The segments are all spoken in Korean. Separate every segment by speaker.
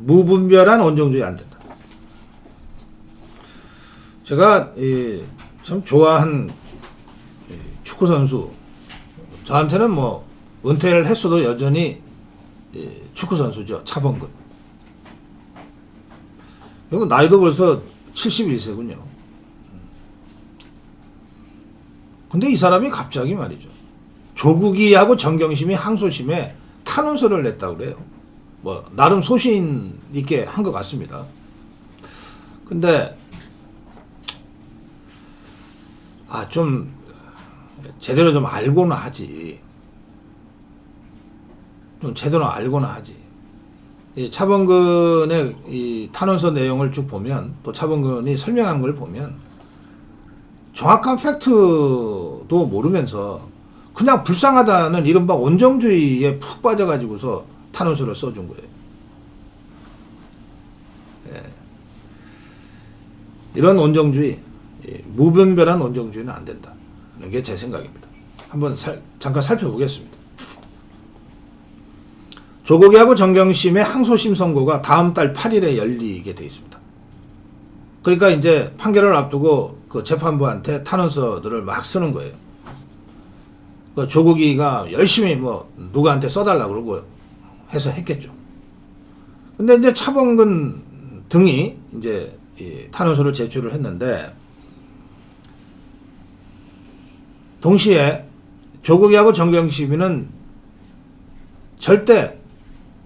Speaker 1: 무분별한 원정주의 안 된다. 제가 참 좋아한 축구 선수, 저한테는 뭐 은퇴를 했어도 여전히 축구 선수죠. 차범근. 그리고 나이도 벌써 71세군요. 근데 이 사람이 갑자기 말이죠. 조국이하고 정경심이 항소심에 탄원서를 냈다고 그래요. 뭐 나름 소신 있게 한 것 같습니다. 근데 좀 제대로 좀 알고는 하지. 좀 제대로 알고는 하지. 이 차범근의 이 탄원서 내용을 쭉 보면, 또 차범근이 설명한 걸 보면 정확한 팩트도 모르면서 그냥 불쌍하다는 이른바 온정주의에 푹 빠져가지고서 탄원서를 써준 거예요. 예. 이런 온정주의, 무분별한 온정주의는 안 된다. 는 게 제 생각입니다. 한번 잠깐 살펴보겠습니다. 조국이하고 정경심의 항소심 선고가 다음 달 8일에 열리게 되어 있습니다. 그러니까 이제 판결을 앞두고 그 재판부한테 탄원서들을 막 쓰는 거예요. 그 조국이가 열심히 뭐 누구한테 써달라고 그러고 해서 했겠죠. 근데 이제 차범근 등이 이제 이 탄원서를 제출을 했는데, 동시에 조국이하고 정경심이는 절대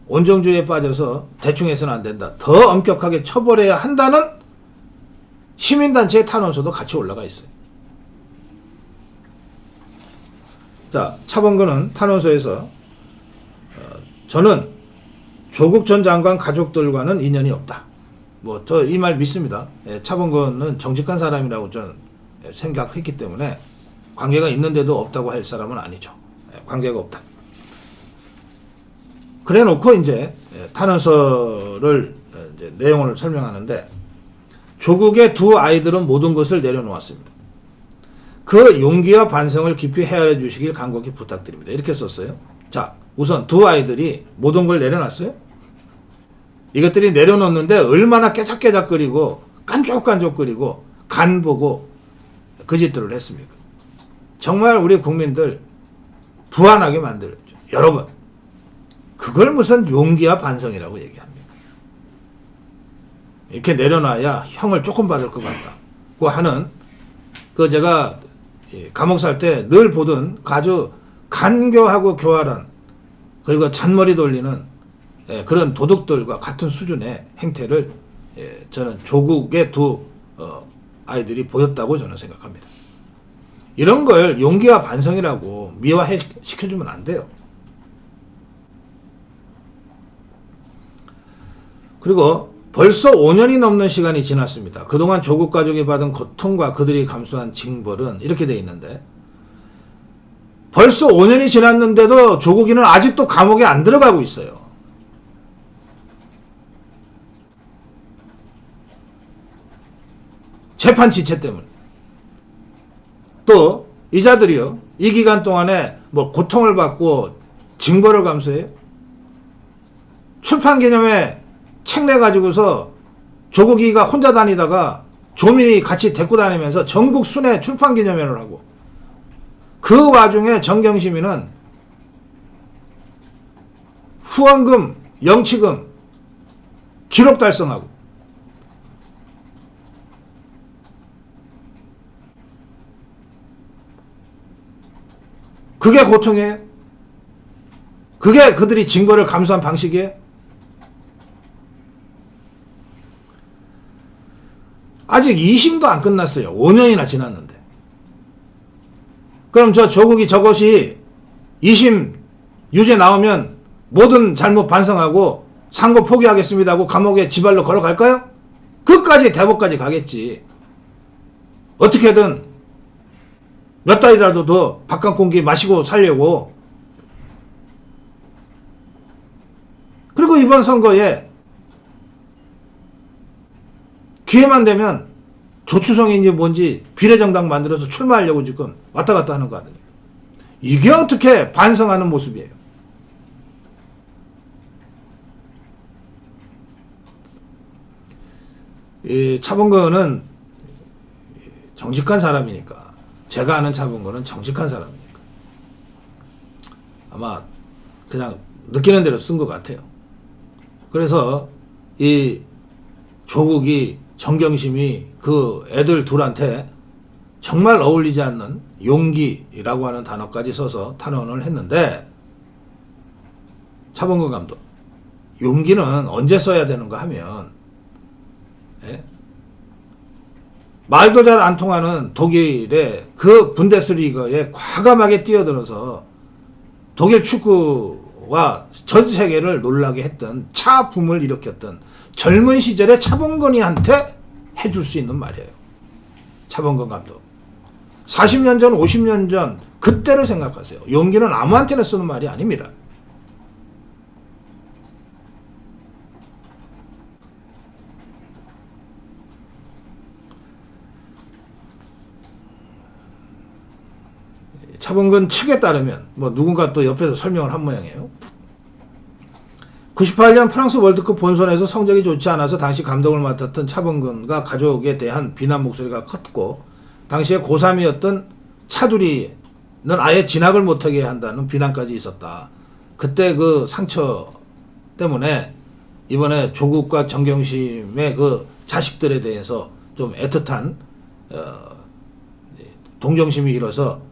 Speaker 1: 온정주의에 빠져서 대충 해서는 안 된다. 더 엄격하게 처벌해야 한다는 시민단체의 탄원서도 같이 올라가 있어요. 자, 차범근은 탄원서에서 저는 조국 전 장관 가족들과는 인연이 없다. 뭐 저 이 말 믿습니다. 차범근은 정직한 사람이라고 저는 생각했기 때문에 관계가 있는데도 없다고 할 사람은 아니죠. 관계가 없다. 그래 놓고 이제 탄원서를 이제 내용을 설명하는데, 조국의 두 아이들은 모든 것을 내려놓았습니다. 그 용기와 반성을 깊이 헤아려 주시길 간곡히 부탁드립니다. 이렇게 썼어요. 자, 우선 두 아이들이 모든 걸 내려놨어요? 이것들이 내려놓는데 얼마나 깨작깨작거리고 깐족깐족거리고 간보고 그 짓들을 했습니까? 정말 우리 국민들 불안하게 만들었죠. 여러분, 그걸 무슨 용기와 반성이라고 얘기합니까? 이렇게 내려놔야 형을 조금 받을 것 같다고 하는, 그 제가 감옥 살 때 늘 보던 아주 간교하고 교활한, 그리고 잔머리 돌리는 그런 도둑들과 같은 수준의 행태를 저는 조국의 두 아이들이 보였다고 저는 생각합니다. 이런 걸 용기와 반성이라고 미화시켜주면 안 돼요. 그리고 벌써 5년이 넘는 시간이 지났습니다. 그동안 조국 가족이 받은 고통과 그들이 감수한 징벌은 이렇게 돼 있는데, 벌써 5년이 지났는데도 조국이는 아직도 감옥에 안 들어가고 있어요. 재판 지체 때문에. 또 이자들이요, 이 기간 동안에 뭐 고통을 받고 징벌을 감수해요? 출판 기념회 책 내가지고서 조국이가 혼자 다니다가 조민이 같이 데리고 다니면서 전국 순회 출판 기념회를 하고, 그 와중에 정경심이는 후원금, 영치금 기록 달성하고, 그게 고통이에요? 그게 그들이 징벌을 감수한 방식이에요? 아직 2심도 안 끝났어요. 5년이나 지났는데. 그럼 저 조국이 저것이 2심 유죄 나오면 모든 잘못 반성하고 상고 포기하겠습니다 하고 감옥에 지발로 걸어갈까요? 그까지 대법까지 가겠지. 어떻게든 몇 달이라도 더 바깥 공기 마시고 살려고. 그리고 이번 선거에 기회만 되면 조추성인지 뭔지 비례정당 만들어서 출마하려고 지금 왔다 갔다 하는 거 아니에요. 이게 어떻게 반성하는 모습이에요. 이 차범근은 정직한 사람이니까, 제가 아는 차범근은 정직한 사람이니까 아마 그냥 느끼는 대로 쓴 것 같아요. 그래서 이 조국이, 정경심이 그 애들 둘한테 정말 어울리지 않는 용기라고 하는 단어까지 써서 탄원을 했는데, 차범근 감독, 용기는 언제 써야 되는가 하면, 예? 말도 잘 안 통하는 독일의 그 분데스리가에 과감하게 뛰어들어서 독일 축구와 전 세계를 놀라게 했던, 차붐을 일으켰던 젊은 시절의 차범근이한테 해줄 수 있는 말이에요. 차범근 감독. 40년 전, 50년 전 그때를 생각하세요. 용기는 아무한테나 쓰는 말이 아닙니다. 차범근 측에 따르면 뭐 누군가 또 옆에서 설명을 한 모양이에요. 98년 프랑스 월드컵 본선에서 성적이 좋지 않아서 당시 감독을 맡았던 차범근과 가족에 대한 비난 목소리가 컸고, 당시에 고3이었던 차두리는 아예 진학을 못하게 한다는 비난까지 있었다. 그때 그 상처 때문에 이번에 조국과 정경심의 그 자식들에 대해서 좀 애틋한 동정심이 일어서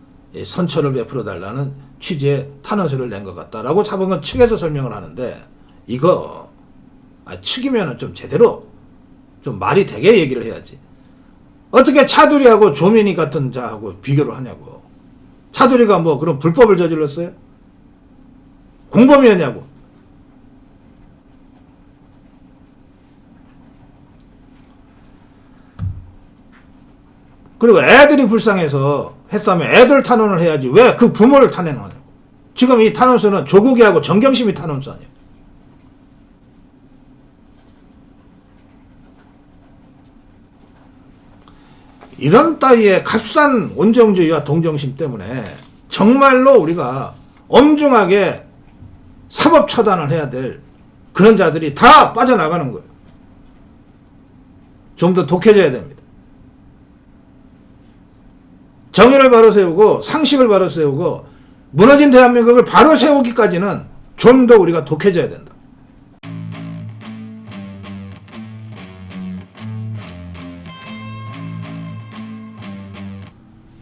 Speaker 1: 선처를 베풀어 달라는 취지의 탄원서를 낸 것 같다라고 차범근 측에서 설명을 하는데, 이거 측이면은 좀 제대로 좀 말이 되게 얘기를 해야지. 어떻게 차두리하고 조민희 같은 자하고 비교를 하냐고. 차두리가 뭐 그런 불법을 저질렀어요? 공범이었냐고. 그리고 애들이 불쌍해서 했다면 애들 탄원을 해야지 왜 그 부모를 탄원하냐고. 지금 이 탄원서는 조국이하고 정경심이 탄원서 아니에요. 이런 따위의 값싼 온정주의와 동정심 때문에 정말로 우리가 엄중하게 사법 처단을 해야 될 그런 자들이 다 빠져나가는 거예요. 좀 더 독해져야 됩니다. 정의를 바로 세우고 상식을 바로 세우고 무너진 대한민국을 바로 세우기까지는 좀 더 우리가 독해져야 된다.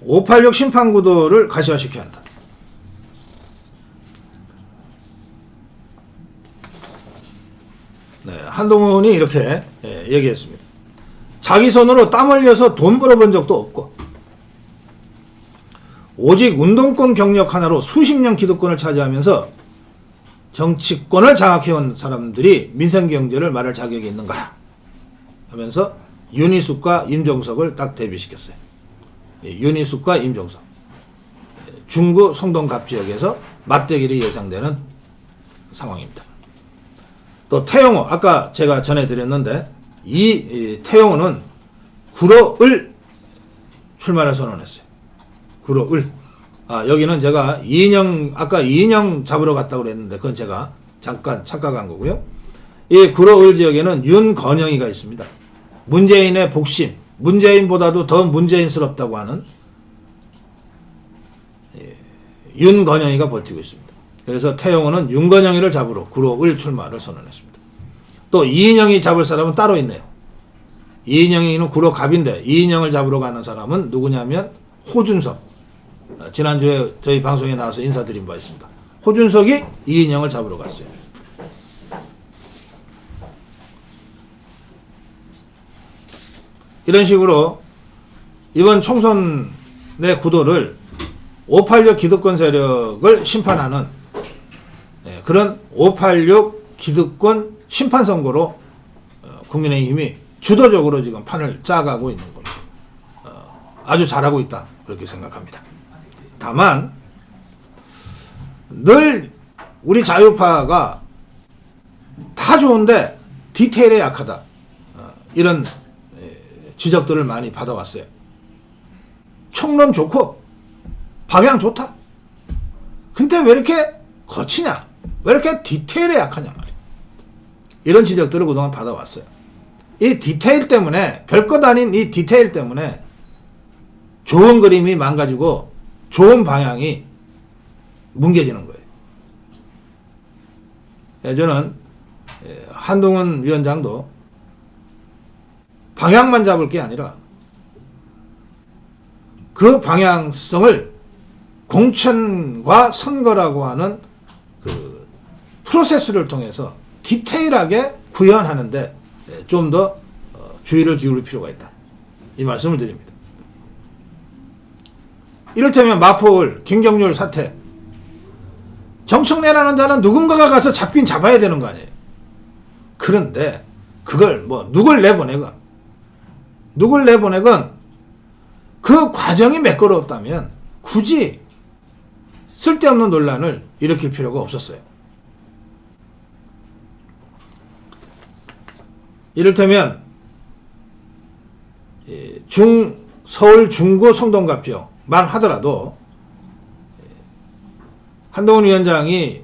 Speaker 1: 586 심판구도를 가시화시켜야 한다. 네, 한동훈이 이렇게 얘기했습니다. 자기 손으로 땀 흘려서 돈 벌어본 적도 없고 오직 운동권 경력 하나로 수십 년 기득권을 차지하면서 정치권을 장악해온 사람들이 민생경제를 말할 자격이 있는가 하면서 윤희숙과 임종석을 딱 대비시켰어요. 윤희숙과 임종석, 중구 성동갑 지역에서 맞대결이 예상되는 상황입니다. 또 태영호, 아까 제가 전해드렸는데 이 태영호는 구로을 출마를 선언했어요. 구로을. 여기는 제가 아까 이인영 잡으러 갔다고 그랬는데 그건 제가 잠깐 착각한 거고요. 이 구로을 지역에는 윤건영이가 있습니다. 문재인의 복심, 문재인보다도 더 문재인스럽다고 하는 윤건영이가 버티고 있습니다. 그래서 태영호는 윤건영이를 잡으러 구로을 출마를 선언했습니다. 또 이인영이 잡을 사람은 따로 있네요. 이인영이는 구로갑인데 이인영을 잡으러 가는 사람은 누구냐면 호준석. 지난주에 저희 방송에 나와서 인사드린 바 있습니다. 호준석이 이인영을 잡으러 갔어요. 이런 식으로 이번 총선의 구도를 586 기득권 세력을 심판하는 그런 586 기득권 심판 선거로 국민의힘이 주도적으로 지금 판을 짜가고 있는 겁니다. 아주 잘하고 있다 그렇게 생각합니다. 다만 늘 우리 자유파가 다 좋은데 디테일에 약하다 이런 지적들을 많이 받아왔어요. 총론 좋고 방향 좋다. 근데 왜 이렇게 거치냐? 왜 이렇게 디테일에 약하냐 말이에요. 이런 지적들을 그동안 받아왔어요. 이 디테일 때문에, 별것 아닌 이 디테일 때문에 좋은 그림이 망가지고 좋은 방향이 뭉개지는 거예요. 저는 한동훈 위원장도 방향만 잡을 게 아니라 그 방향성을 공천과 선거라고 하는 그 프로세스를 통해서 디테일하게 구현하는데 좀 더 주의를 기울일 필요가 있다. 이 말씀을 드립니다. 이를테면 마포울 김경률 사태. 정청래라는 자는 누군가가 가서 잡긴 잡아야 되는 거 아니에요. 그런데 그걸 뭐 누굴 내보내건 그 과정이 매끄러웠다면 굳이 쓸데없는 논란을 일으킬 필요가 없었어요. 이를테면 서울 중구 성동갑지역만 하더라도 한동훈 위원장이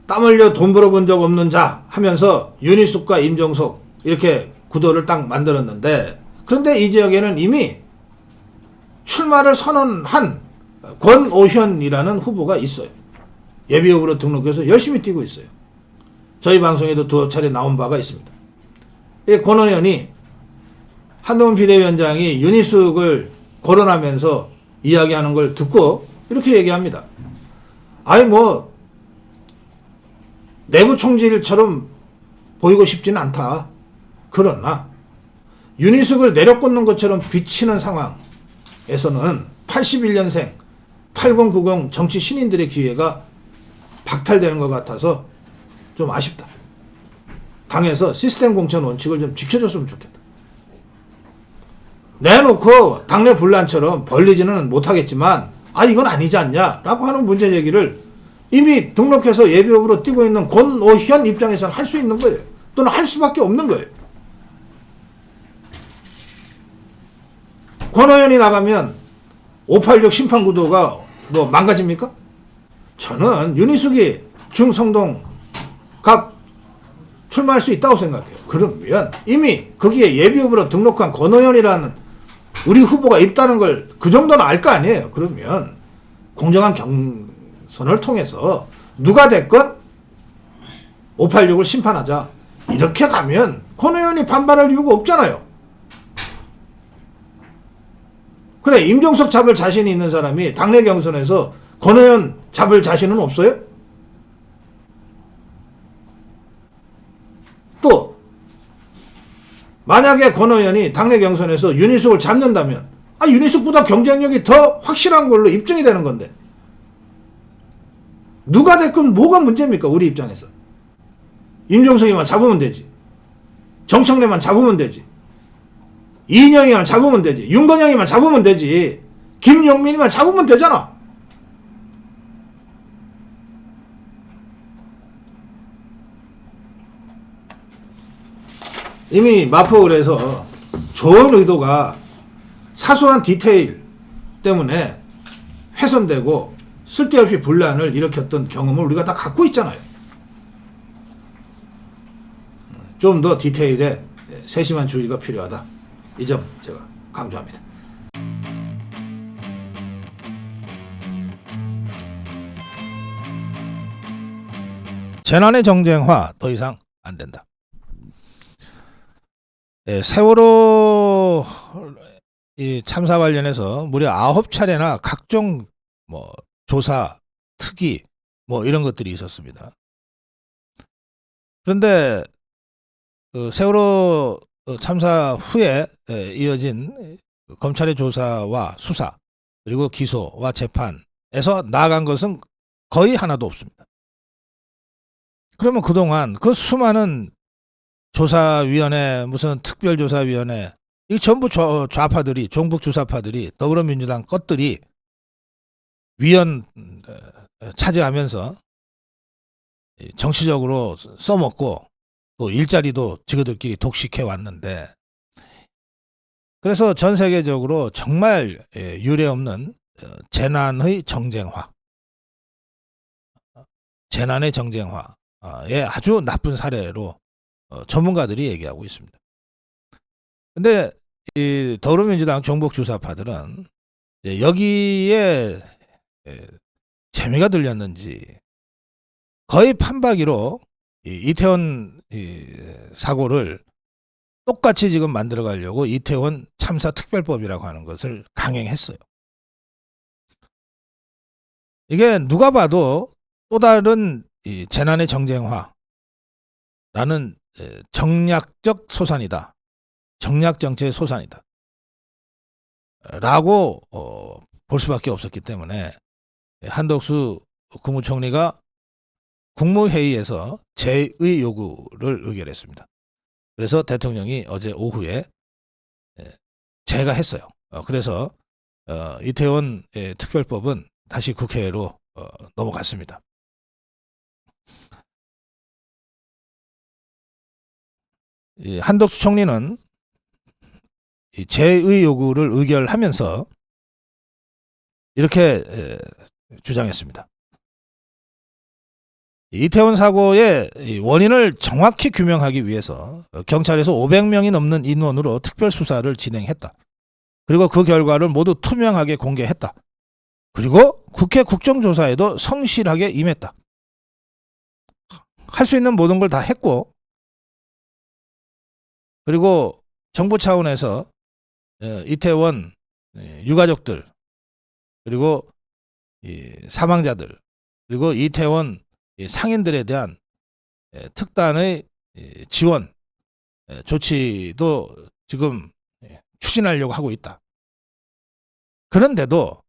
Speaker 1: 땀 흘려 돈 벌어본 적 없는 자 하면서 윤희숙과 임종석 이렇게 구도를 딱 만들었는데, 그런데 이 지역에는 이미 출마를 선언한 권오현이라는 후보가 있어요. 예비후보로 등록해서 열심히 뛰고 있어요. 저희 방송에도 두어 차례 나온 바가 있습니다. 이 권오현이 한동훈 비대위원장이 윤희숙을 거론하면서 이야기하는 걸 듣고 이렇게 얘기합니다. 아니 뭐 내부 총질처럼 보이고 싶지는 않다. 그러나 윤희숙을 내려꽂는 것처럼 비치는 상황에서는 81년생 8090 정치 신인들의 기회가 박탈되는 것 같아서 좀 아쉽다. 당에서 시스템 공천 원칙을 좀 지켜줬으면 좋겠다. 내놓고 당내 분란처럼 벌리지는 못하겠지만 이건 아니지 않냐 라고 하는 문제 제기를 이미 등록해서 예비후보로 뛰고 있는 권오현 입장에서는 할 수 있는 거예요. 또는 할 수밖에 없는 거예요. 권오현이 나가면 586 심판구도가 뭐 망가집니까? 저는 윤희숙이 중성동 갑 출마할 수 있다고 생각해요. 그러면 이미 거기에 예비후보로 등록한 권오현이라는 우리 후보가 있다는 걸 그 정도는 알 거 아니에요. 그러면 공정한 경선을 통해서 누가 됐건 586을 심판하자. 이렇게 가면 권오현이 반발할 이유가 없잖아요. 그래, 임종석 잡을 자신이 있는 사람이 당내 경선에서 권오현 잡을 자신은 없어요? 또 만약에 권오현이 당내 경선에서 윤희숙을 잡는다면 윤희숙보다 경쟁력이 더 확실한 걸로 입증이 되는 건데 누가 됐건 뭐가 문제입니까? 우리 입장에서. 임종석이만 잡으면 되지. 정청래만 잡으면 되지. 이인영이만 잡으면 되지. 윤건영이만 잡으면 되지. 김용민이만 잡으면 되잖아. 이미 마포울에서 좋은 의도가 사소한 디테일 때문에 훼손되고 쓸데없이 분란을 일으켰던 경험을 우리가 다 갖고 있잖아요. 좀 더 디테일에 세심한 주의가 필요하다. 이 점 제가 강조합니다. 재난의 정쟁화 더 이상 안 된다. 세월호 이 참사 관련해서 무려 9차례나 각종 뭐 조사, 특위 뭐 이런 것들이 있었습니다. 그런데 세월호 참사 후에 이어진 검찰의 조사와 수사 그리고 기소와 재판에서 나아간 것은 거의 하나도 없습니다. 그러면 그동안 그 수많은 조사위원회, 무슨 특별조사위원회, 이 전부 좌파들이, 종북 주사파들이, 더불어민주당 것들이 위원 차지하면서 정치적으로 써먹고 또 일자리도 지그들끼리 독식해 왔는데, 그래서 전 세계적으로 정말 유례없는 재난의 정쟁화, 재난의 정쟁화의 아주 나쁜 사례로 전문가들이 얘기하고 있습니다. 근데 이 더불어민주당 종북주사파들은 여기에 재미가 들렸는지 거의 판박이로 이태원 사고를 똑같이 지금 만들어 가려고 이태원 참사 특별법이라고 하는 것을 강행했어요. 이게 누가 봐도 또 다른 이 재난의 정쟁화라는 정략적 소산이다. 정략 정체의 소산이다. 라고 볼 수밖에 없었기 때문에 한덕수 국무총리가 국무회의에서 재의 요구를 의결했습니다. 그래서 대통령이 어제 오후에 제가 했어요. 그래서 이태원 특별법은 다시 국회로 넘어갔습니다. 한덕수 총리는 재의 요구를 의결하면서 이렇게 주장했습니다. 이태원 사고의 원인을 정확히 규명하기 위해서 경찰에서 500명이 넘는 인원으로 특별 수사를 진행했다. 그리고 그 결과를 모두 투명하게 공개했다. 그리고 국회 국정조사에도 성실하게 임했다. 할 수 있는 모든 걸 다 했고, 그리고 정부 차원에서 이태원 유가족들, 그리고 사망자들, 그리고 이태원 상인들에 대한 특단의 지원 조치도 지금 추진하려고 하고 있다. 그런데도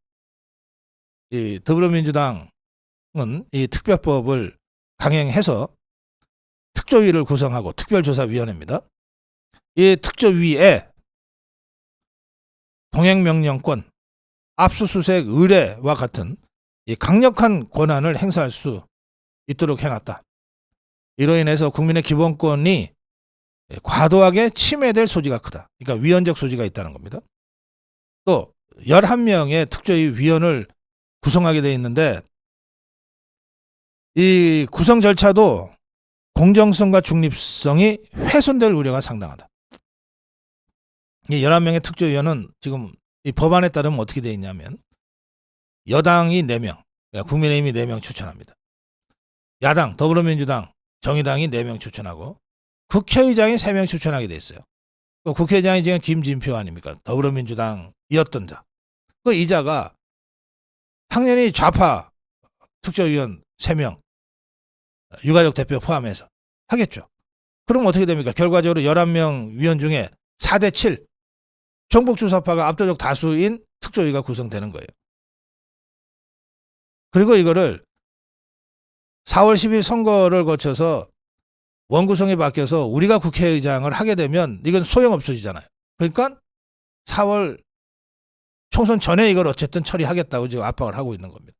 Speaker 1: 이 더불어민주당은 이 특별법을 강행해서 특조위를 구성하고 특별조사위원회입니다. 이 특조위에 동행명령권, 압수수색 의뢰와 같은 이 강력한 권한을 행사할 수 있도록 해놨다. 이로 인해서 국민의 기본권이 과도하게 침해될 소지가 크다. 그러니까 위헌적 소지가 있다는 겁니다. 또 11명의 특조위 위원을 구성하게 돼 있는데 이 구성 절차도 공정성과 중립성이 훼손될 우려가 상당하다. 이 11명의 특조위원은 지금 이 법안에 따르면 어떻게 돼 있냐면 여당이 4명, 그러니까 국민의힘이 4명 추천합니다. 야당, 더불어민주당, 정의당이 4명 추천하고 국회의장이 3명 추천하게 돼 있어요. 국회의장이 지금 김진표 아닙니까? 더불어민주당이었던 자. 그 이자가 당연히 좌파 특조위원 3명, 유가족 대표 포함해서 하겠죠. 그럼 어떻게 됩니까? 결과적으로 11명 위원 중에 4대 7, 종북주사파가 압도적 다수인 특조위가 구성되는 거예요. 그리고 이거를 4월 10일 선거를 거쳐서 원구성이 바뀌어서 우리가 국회의장을 하게 되면 이건 소용없어지잖아요. 그러니까 4월 총선 전에 이걸 어쨌든 처리하겠다고 지금 압박을 하고 있는 겁니다.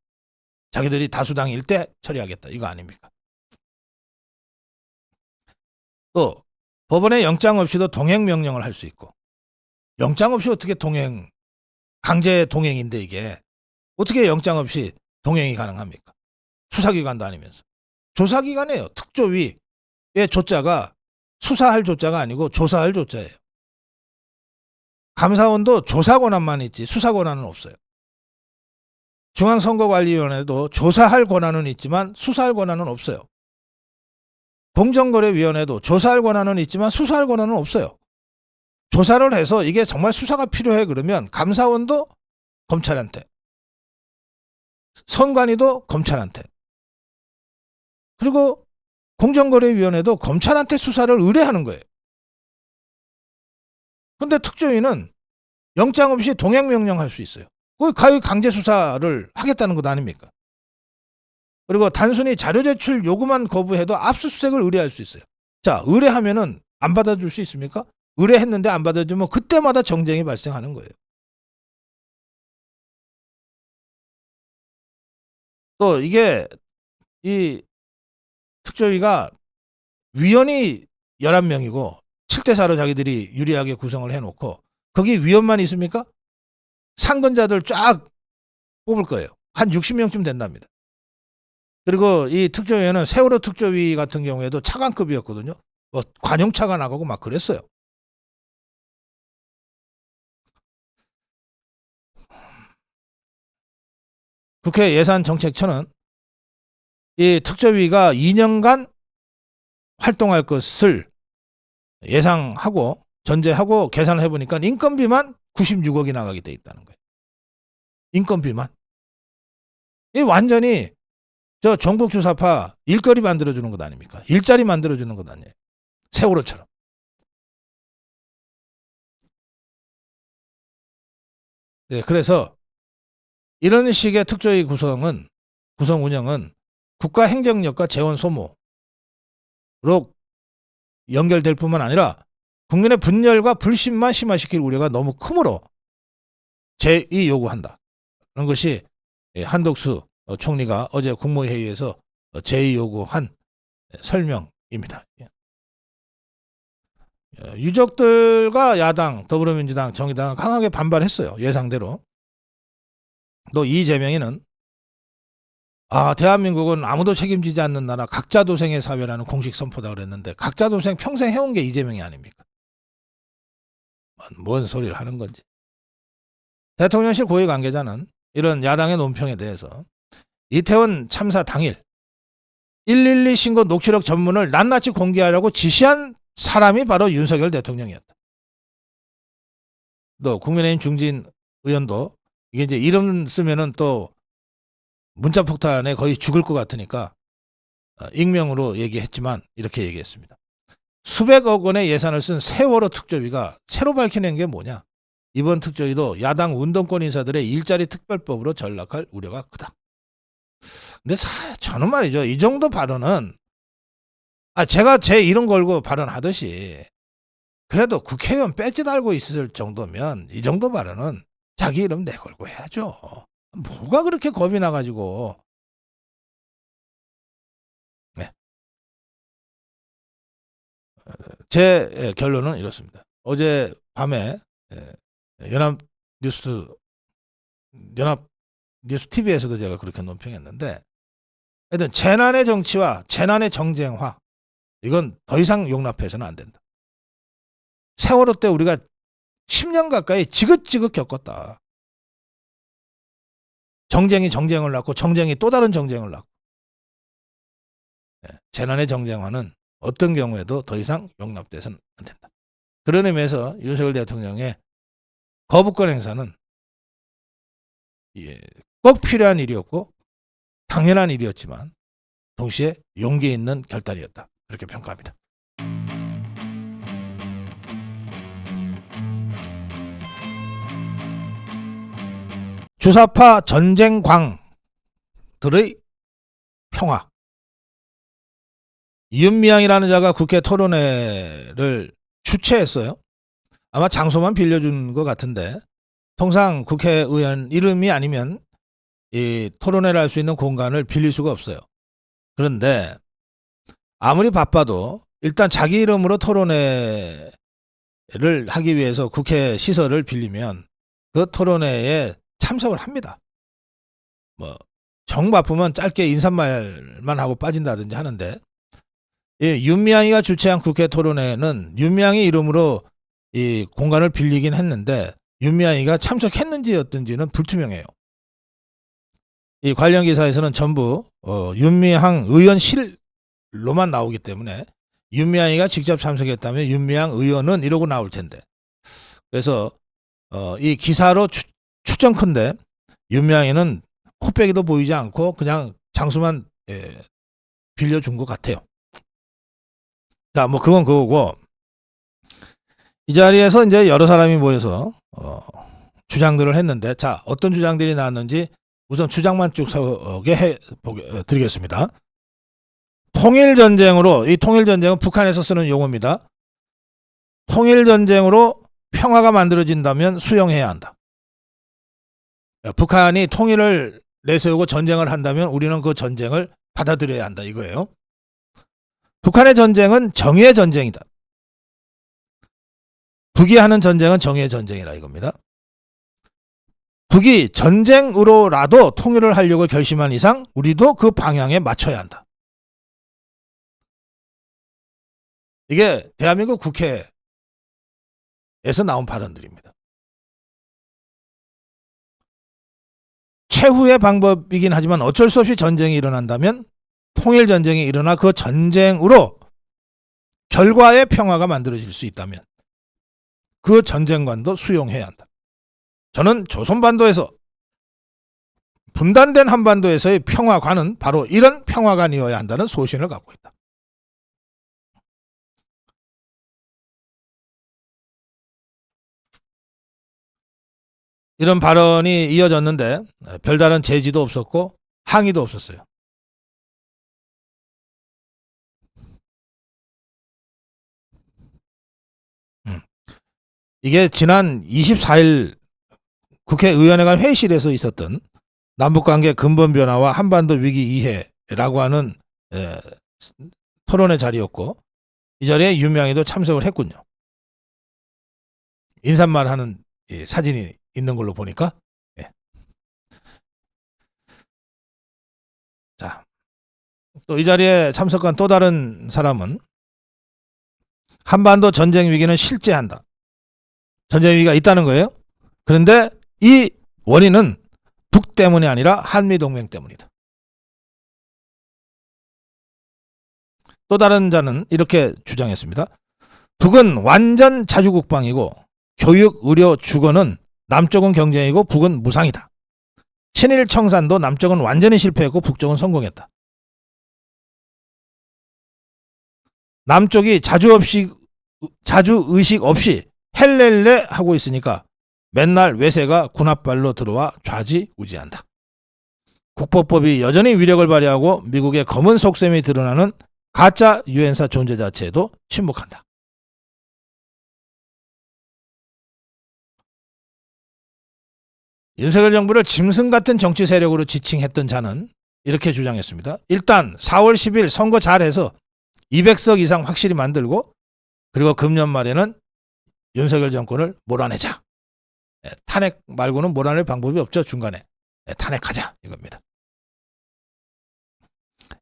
Speaker 1: 자기들이 다수당일 때 처리하겠다. 이거 아닙니까? 또 법원에 영장 없이도 동행명령을 할 수 있고, 영장 없이 어떻게 강제 동행인데 이게 어떻게 영장 없이 동행이 가능합니까? 수사기관도 아니면서. 조사기관이에요. 특조위의 조자가 수사할 조자가 아니고 조사할 조자예요. 감사원도 조사 권한만 있지 수사 권한은 없어요. 중앙선거관리위원회도 조사할 권한은 있지만 수사할 권한은 없어요. 공정거래위원회도 조사할 권한은 있지만 수사할 권한은 없어요. 조사를 해서 이게 정말 수사가 필요해 그러면 감사원도 검찰한테, 선관위도 검찰한테, 그리고 공정거래위원회도 검찰한테 수사를 의뢰하는 거예요. 근데 특조위는 영장 없이 동행명령할 수 있어요. 그 강제 수사를 하겠다는 것 아닙니까? 그리고 단순히 자료 제출 요구만 거부해도 압수수색을 의뢰할 수 있어요. 자, 의뢰하면은 안 받아줄 수 있습니까? 의뢰했는데 안 받아주면 그때마다 정쟁이 발생하는 거예요. 또 이게 이 특조위가 위원이 11명이고 7대4로 자기들이 유리하게 구성을 해놓고 거기 위원만 있습니까? 상근자들 쫙 뽑을 거예요. 한 60명쯤 된답니다. 그리고 이 특조위원은 세월호 특조위 같은 경우에도 차관급이었거든요. 뭐 관용차가 나가고 막 그랬어요. 국회 예산정책처는 이 특조위가 2년간 활동할 것을 예상하고 전제하고 계산을 해보니까 인건비만 96억이 나가게 돼 있다는 거예요. 인건비만. 이 완전히 저 전국주사파 일거리 만들어주는 것 아닙니까? 일자리 만들어주는 것 아니에요. 세월호처럼. 네, 그래서 이런 식의 특조위 구성 운영은 국가 행정력과 재원 소모로 연결될 뿐만 아니라 국민의 분열과 불신만 심화시킬 우려가 너무 크므로 제의 요구한다. 그런 것이 한덕수 총리가 어제 국무회의에서 제의 요구한 설명입니다. 유족들과 야당, 더불어민주당, 정의당은 강하게 반발했어요. 예상대로. 또 이재명이는 대한민국은 아무도 책임지지 않는 나라 각자도생의 사회라는 공식 선포다 그랬는데 각자도생 평생 해온 게 이재명이 아닙니까? 뭔 소리를 하는 건지. 대통령실 고위 관계자는 이런 야당의 논평에 대해서 이태원 참사 당일 112 신고 녹취록 전문을 낱낱이 공개하려고 지시한 사람이 바로 윤석열 대통령이었다. 또 국민의힘 중진 의원도 이게 이제 이름 쓰면은 또 문자 폭탄에 거의 죽을 것 같으니까 익명으로 얘기했지만 이렇게 얘기했습니다. 수백억 원의 예산을 쓴 세월호 특조위가 새로 밝혀낸 게 뭐냐? 이번 특조위도 야당 운동권 인사들의 일자리 특별법으로 전락할 우려가 크다. 근데 저는 말이죠. 이 정도 발언은 제가 제 이름 걸고 발언하듯이 그래도 국회의원 배지 달고 있을 정도면 이 정도 발언은 자기 이름 내걸고 해야죠. 뭐가 그렇게 겁이 나가지고. 네. 제 결론은 이렇습니다. 어제 밤에 연합뉴스 TV에서도 제가 그렇게 논평했는데 하여튼 재난의 정치와 재난의 정쟁화 이건 더 이상 용납해서는 안 된다. 세월호 때 우리가 10년 가까이 지긋지긋 겪었다. 정쟁이 정쟁을 낳고 정쟁이 또 다른 정쟁을 낳고. 재난의 정쟁화는 어떤 경우에도 더 이상 용납돼서는 안 된다. 그런 의미에서 윤석열 대통령의 거부권 행사는 꼭 필요한 일이었고 당연한 일이었지만 동시에 용기 있는 결단이었다. 그렇게 평가합니다. 주사파 전쟁광들의 평화. 이은미양이라는 자가 국회 토론회를 주최했어요. 아마 장소만 빌려준 것 같은데 통상 국회의원 이름이 아니면 이 토론회를 할 수 있는 공간을 빌릴 수가 없어요. 그런데 아무리 바빠도 일단 자기 이름으로 토론회를 하기 위해서 국회 시설을 빌리면 그 토론회에 참석을 합니다. 정 바쁘면 짧게 인사말만 하고 빠진다든지 하는데 윤미향이가 주최한 국회 토론회는 윤미향이 이름으로 이 공간을 빌리긴 했는데 윤미향이가 참석했는지 어떤지는 불투명해요. 이 관련 기사에서는 전부 윤미향 의원실로만 나오기 때문에 윤미향이가 직접 참석했다면 윤미향 의원은 이러고 나올 텐데 그래서 이 기사로 추정컨대 윤미향이는 코빼기도 보이지 않고 그냥 장소만 빌려준 것 같아요. 자, 그건 그거고 이 자리에서 이제 여러 사람이 모여서 주장들을 했는데 자, 어떤 주장들이 나왔는지 우선 주장만 쭉 소개해 드리겠습니다. 통일전쟁으로, 이 통일전쟁은 북한에서 쓰는 용어입니다. 통일전쟁으로 평화가 만들어진다면 수용해야 한다. 북한이 통일을 내세우고 전쟁을 한다면 우리는 그 전쟁을 받아들여야 한다 이거예요. 북한의 전쟁은 정의의 전쟁이다. 북이 하는 전쟁은 정의의 전쟁이라 이겁니다. 북이 전쟁으로라도 통일을 하려고 결심한 이상 우리도 그 방향에 맞춰야 한다. 이게 대한민국 국회에서 나온 발언들입니다. 최후의 방법이긴 하지만 어쩔 수 없이 전쟁이 일어난다면 통일 전쟁이 일어나 그 전쟁으로 결과의 평화가 만들어질 수 있다면 그 전쟁관도 수용해야 한다. 저는 조선반도에서 분단된 한반도에서의 평화관은 바로 이런 평화관이어야 한다는 소신을 갖고 있다. 이런 발언이 이어졌는데 별다른 제지도 없었고 항의도 없었어요. 이게 지난 24일 국회의원회관 회의실에서 있었던 남북관계 근본 변화와 한반도 위기 이해라고 하는 토론의 자리였고 이 자리에 윤미향이도 참석을 했군요. 인사말 하는 사진이 있는 걸로 보니까. 예. 자, 또 이 자리에 참석한 또 다른 사람은 한반도 전쟁 위기는 실제한다. 전쟁 위기가 있다는 거예요. 그런데 이 원인은 북 때문이 아니라 한미동맹 때문이다. 또 다른 자는 이렇게 주장했습니다. 북은 완전 자주국방이고 교육, 의료, 주거는 남쪽은 경쟁이고 북은 무상이다. 친일 청산도 남쪽은 완전히 실패했고 북쪽은 성공했다. 남쪽이 자주의식 없이 헬렐레 하고 있으니까 맨날 외세가 군합발로 들어와 좌지우지한다. 국보법이 여전히 위력을 발휘하고 미국의 검은 속셈이 드러나는 가짜 유엔사 존재 자체에도 침묵한다. 윤석열 정부를 짐승 같은 정치 세력으로 지칭했던 자는 이렇게 주장했습니다. 일단 4월 10일 선거 잘해서 200석 이상 확실히 만들고 그리고 금년 말에는 윤석열 정권을 몰아내자. 탄핵 말고는 몰아낼 방법이 없죠. 중간에. 탄핵하자 이겁니다.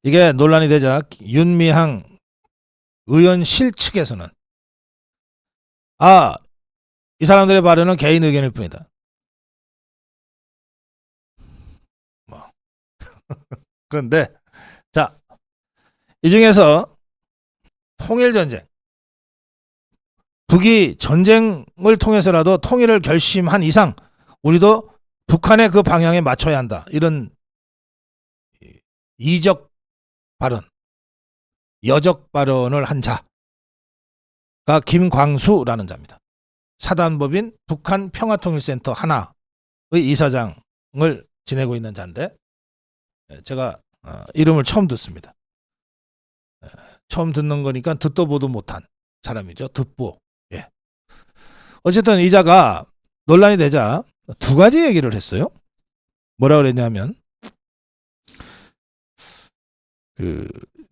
Speaker 1: 이게 논란이 되자 윤미향 의원실 측에서는 이 사람들의 발언은 개인 의견일 뿐이다. 그런데 자, 이 중에서 통일전쟁 북이 전쟁을 통해서라도 통일을 결심한 이상 우리도 북한의 그 방향에 맞춰야 한다. 이런 이적 발언, 여적 발언을 한 자가 김광수라는 자입니다. 사단법인 북한평화통일센터 하나의 이사장을 지내고 있는 자인데 제가 이름을 처음 듣습니다. 처음 듣는 거니까 듣도 보도 못한 사람이죠. 듣보. 예. 어쨌든 이 자가 논란이 되자 두 가지 얘기를 했어요. 뭐라 그랬냐면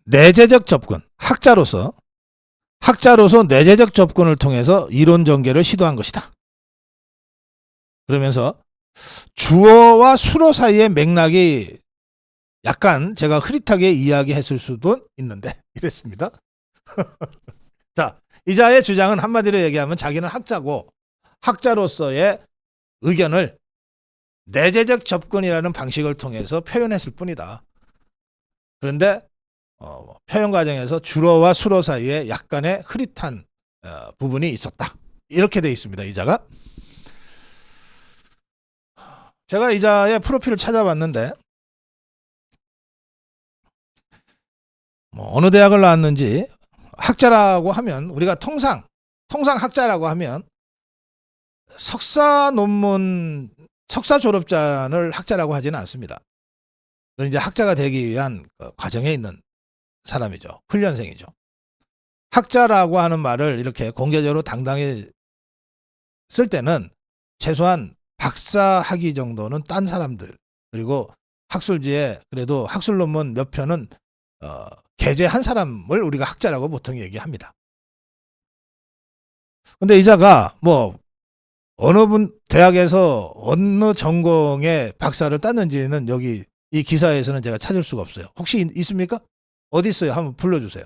Speaker 1: 내재적 접근, 학자로서 내재적 접근을 통해서 이론 전개를 시도한 것이다. 그러면서 주어와 수어 사이의 맥락이 약간 제가 흐릿하게 이야기했을 수도 있는데 이랬습니다. 자, 이 자의 주장은 한마디로 얘기하면 자기는 학자고 학자로서의 의견을 내재적 접근이라는 방식을 통해서 표현했을 뿐이다. 그런데 표현 과정에서 주어와 수어 사이에 약간의 흐릿한 부분이 있었다. 이렇게 돼 있습니다. 이 자가. 제가 이 자의 프로필을 찾아봤는데 어느 대학을 나왔는지 학자라고 하면 우리가 통상 학자라고 하면 석사 논문 석사 졸업자를 학자라고 하지는 않습니다. 그건 이제 학자가 되기 위한 과정에 있는 사람이죠. 훈련생이죠. 학자라고 하는 말을 이렇게 공개적으로 당당히 쓸 때는 최소한 박사 학위 정도는 딴 사람들 그리고 학술지에 그래도 학술 논문 몇 편은 게재한 사람을 우리가 학자라고 보통 얘기합니다. 근데 이 자가 어느 대학에서 어느 전공의 박사를 땄는지는 여기 이 기사에서는 제가 찾을 수가 없어요. 혹시 있습니까? 어디 있어요? 한번 불러주세요.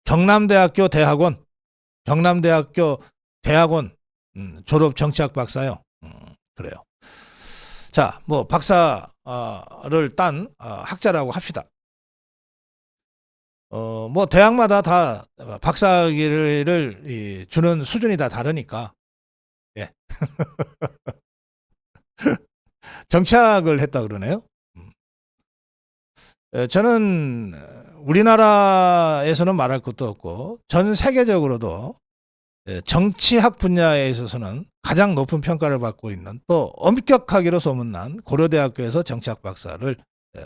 Speaker 1: 경남대학교 대학원, 경남대학교 대학원 졸업 정치학 박사요. 그래요. 자, 뭐 박사를 딴 학자라고 합시다. 뭐 대학마다 다 박사학위를 주는 수준이 다 다르니까. 예. 정치학을 했다 그러네요. 저는 우리나라에서는 말할 것도 없고 전 세계적으로도 정치학 분야에 있어서는 가장 높은 평가를 받고 있는, 또 엄격하기로 소문난 고려대학교에서 정치학 박사를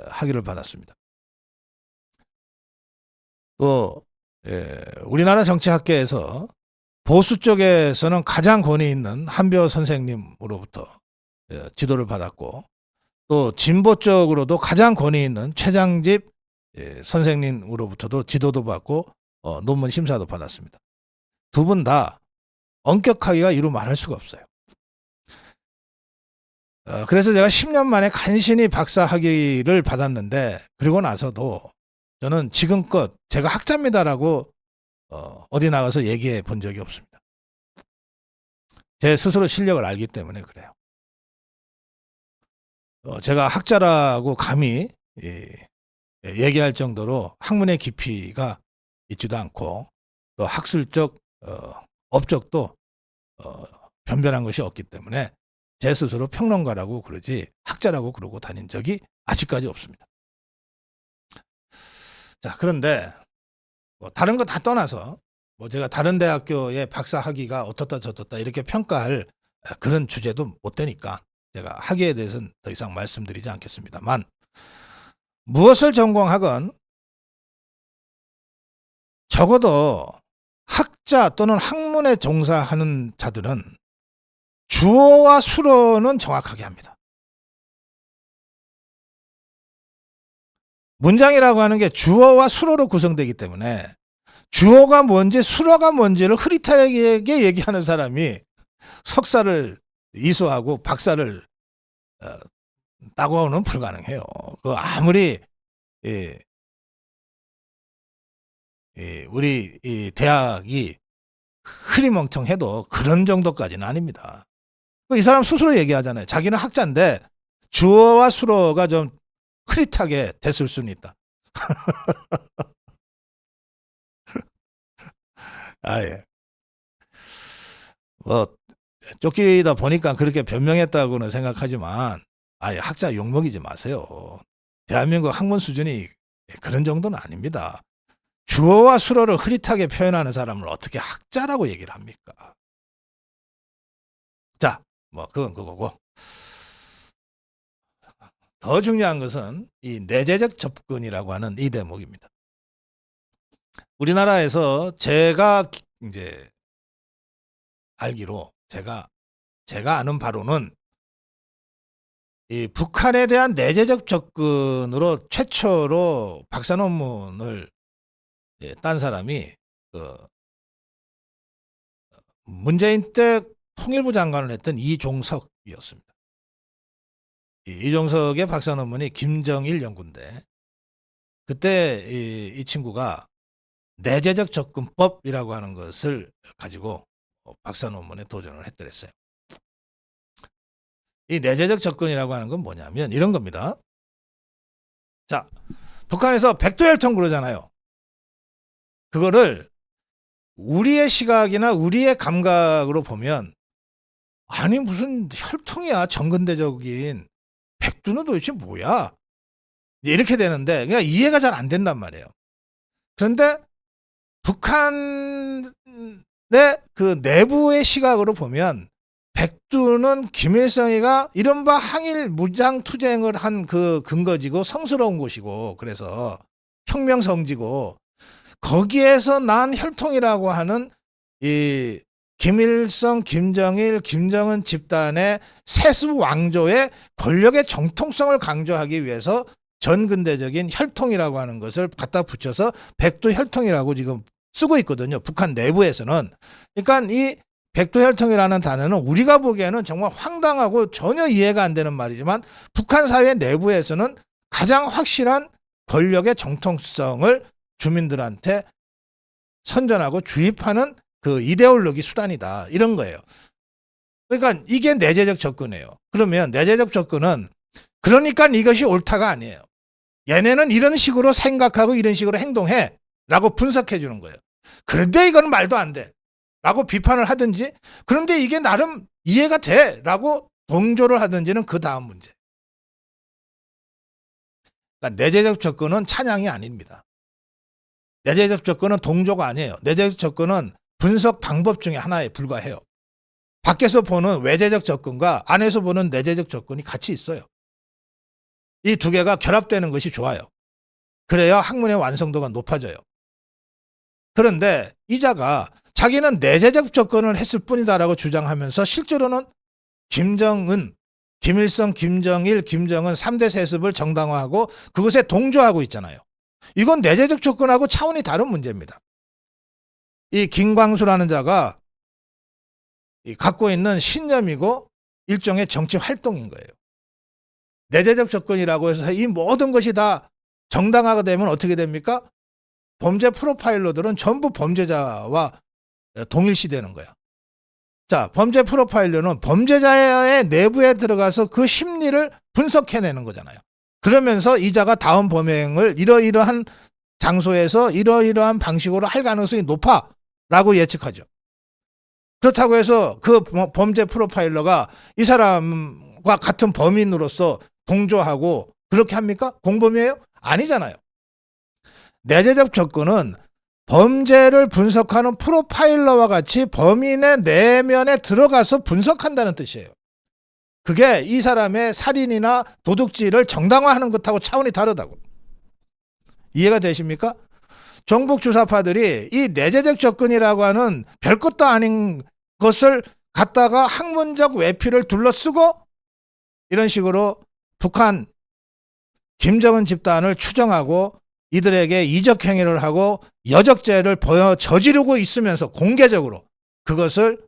Speaker 1: 학위를 받았습니다. 또 우리나라 정치학계에서 보수 쪽에서는 가장 권위 있는 한벼 선생님으로부터 지도를 받았고, 또 진보 쪽으로도 가장 권위 있는 최장집 선생님으로부터도 지도도 받고 논문 심사도 받았습니다. 두 분 다 엄격하기가 이루 말할 수가 없어요. 그래서 제가 10년 만에 간신히 박사 학위를 받았는데, 그리고 나서도 저는 지금껏 제가 학자입니다라고 어디 나가서 얘기해 본 적이 없습니다. 제 스스로 실력을 알기 때문에 그래요. 제가 학자라고 감히 얘기할 정도로 학문의 깊이가 있지도 않고, 또 학술적 업적도 변변한 것이 없기 때문에 제 스스로 평론가라고 그러지 학자라고 그러고 다닌 적이 아직까지 없습니다. 자, 그런데 뭐 다른 거 다 떠나서 뭐 제가 다른 대학교의 박사 학위가 어떻다 저떻다 이렇게 평가할 그런 주제도 못 되니까 제가 학위에 대해서는 더 이상 말씀드리지 않겠습니다만, 무엇을 전공하건 적어도 학자 또는 학문에 종사하는 자들은 주어와 수어는 정확하게 합니다. 문장이라고 하는 게 주어와 수어로 구성되기 때문에 주어가 뭔지 수어가 뭔지를 흐릿하게 얘기하는 사람이 석사를 이수하고 박사를 따고는 불가능해요. 그 아무리 우리 이 대학이 흐리멍텅해도 그런 정도까지는 아닙니다. 이 사람 스스로 얘기하잖아요. 자기는 학자인데 주어와 수어가 좀 흐릿하게 됐을 수는 있다. 예. 뭐 쫓기다 보니까 그렇게 변명했다고는 생각하지만, 학자 욕먹이지 마세요. 대한민국 학문 수준이 그런 정도는 아닙니다. 주어와 수어를 흐릿하게 표현하는 사람을 어떻게 학자라고 얘기를 합니까? 자, 뭐 그건 그거고, 더 중요한 것은 이 내재적 접근이라고 하는 이 대목입니다. 우리나라에서 제가 이제 알기로 제가 아는 바로는 이 북한에 대한 내재적 접근으로 최초로 박사 논문을 딴 사람이 문재인 때 통일부 장관을 했던 이종석이었습니다. 이종석의 박사 논문이 김정일 연구인데, 그때 이 친구가 내재적 접근법이라고 하는 것을 가지고 박사 논문에 도전을 했더랬어요. 이 내재적 접근이라고 하는 건 뭐냐면 이런 겁니다. 자, 북한에서 백두혈통 그러잖아요. 그거를 우리의 시각이나 우리의 감각으로 보면, 아니 무슨 혈통이야, 정근대적인 백두는 도대체 뭐야, 이렇게 되는데 그냥 이해가 잘 안 된단 말이에요. 그런데 북한의 그 내부의 시각으로 보면 백두는 김일성이가 이른바 항일 무장투쟁을 한 그 근거지고 성스러운 곳이고, 그래서 혁명 성지고, 거기에서 난 혈통이라고 하는 이 김일성, 김정일, 김정은 집단의 세습 왕조의 권력의 정통성을 강조하기 위해서 전근대적인 혈통이라고 하는 것을 갖다 붙여서 백두 혈통이라고 지금 쓰고 있거든요. 북한 내부에서는. 그러니까 이 백두 혈통이라는 단어는 우리가 보기에는 정말 황당하고 전혀 이해가 안 되는 말이지만, 북한 사회 내부에서는 가장 확실한 권력의 정통성을 주민들한테
Speaker 2: 선전하고 주입하는 그 이데올로기 수단이다. 이런 거예요. 그러니까 이게 내재적 접근이에요. 그러면 내재적 접근은 그러니까 이것이 옳다가 아니에요. 얘네는 이런 식으로 생각하고 이런 식으로 행동해 라고 분석해 주는 거예요. 그런데 이건 말도 안 돼 라고 비판을 하든지, 그런데 이게 나름 이해가 돼 라고 동조를 하든지는 그 다음 문제. 그러니까 내재적 접근은 찬양이 아닙니다. 내재적 접근은 동조가 아니에요. 내재적 접근은 분석 방법 중에 하나에 불과해요. 밖에서 보는 외재적 접근과 안에서 보는 내재적 접근이 같이 있어요. 이 두 개가 결합되는 것이 좋아요. 그래야 학문의 완성도가 높아져요. 그런데 이자가 자기는 내재적 접근을 했을 뿐이다라고 주장하면서 실제로는 김정은, 김일성, 김정일, 김정은 3대 세습을 정당화하고 그것에 동조하고 있잖아요. 이건 내재적 접근하고 차원이 다른 문제입니다. 이 김광수라는 자가 갖고 있는 신념이고 일종의 정치 활동인 거예요. 내재적 접근이라고 해서 이 모든 것이 다 정당화가 되면 어떻게 됩니까? 범죄 프로파일러들은 전부 범죄자와 동일시되는 거야. 자, 범죄 프로파일러는 범죄자의 내부에 들어가서 그 심리를 분석해내는 거잖아요. 그러면서 이자가 다음 범행을 이러이러한 장소에서 이러이러한 방식으로 할 가능성이 높아라고 예측하죠. 그렇다고 해서 그 범죄 프로파일러가 이 사람과 같은 범인으로서 동조하고 그렇게 합니까? 공범이에요? 아니잖아요. 내재적 접근은 범죄를 분석하는 프로파일러와 같이 범인의 내면에 들어가서 분석한다는 뜻이에요. 그게 이 사람의 살인이나 도둑질을 정당화하는 것하고 차원이 다르다고. 이해가 되십니까? 정복 주사파들이 이 내재적 접근이라고 하는 별것도 아닌 것을 갖다가 학문적 외피를 둘러쓰고 이런 식으로 북한 김정은 집단을 추정하고 이들에게 이적 행위를 하고 여적죄를 저지르고 있으면서 공개적으로 그것을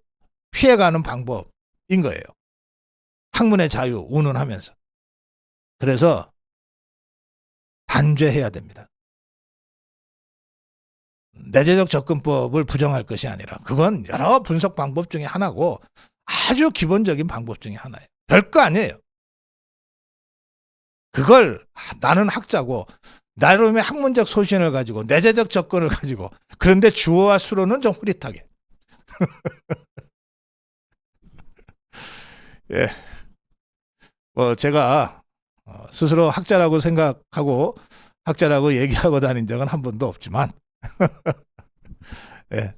Speaker 2: 피해가는 방법인 거예요. 학문의 자유 운운하면서. 그래서 단죄해야 됩니다. 내재적 접근법을 부정할 것이 아니라 그건 여러 분석 방법 중에 하나고 아주 기본적인 방법 중에 하나예요. 별거 아니에요. 그걸 나는 학자고 나름의 학문적 소신을 가지고 내재적 접근을 가지고 그런데 주어와 수로는 좀 흐릿하게. 예. 뭐 제가 스스로 학자라고 생각하고 학자라고 얘기하고 다닌 적은 한 번도 없지만 예.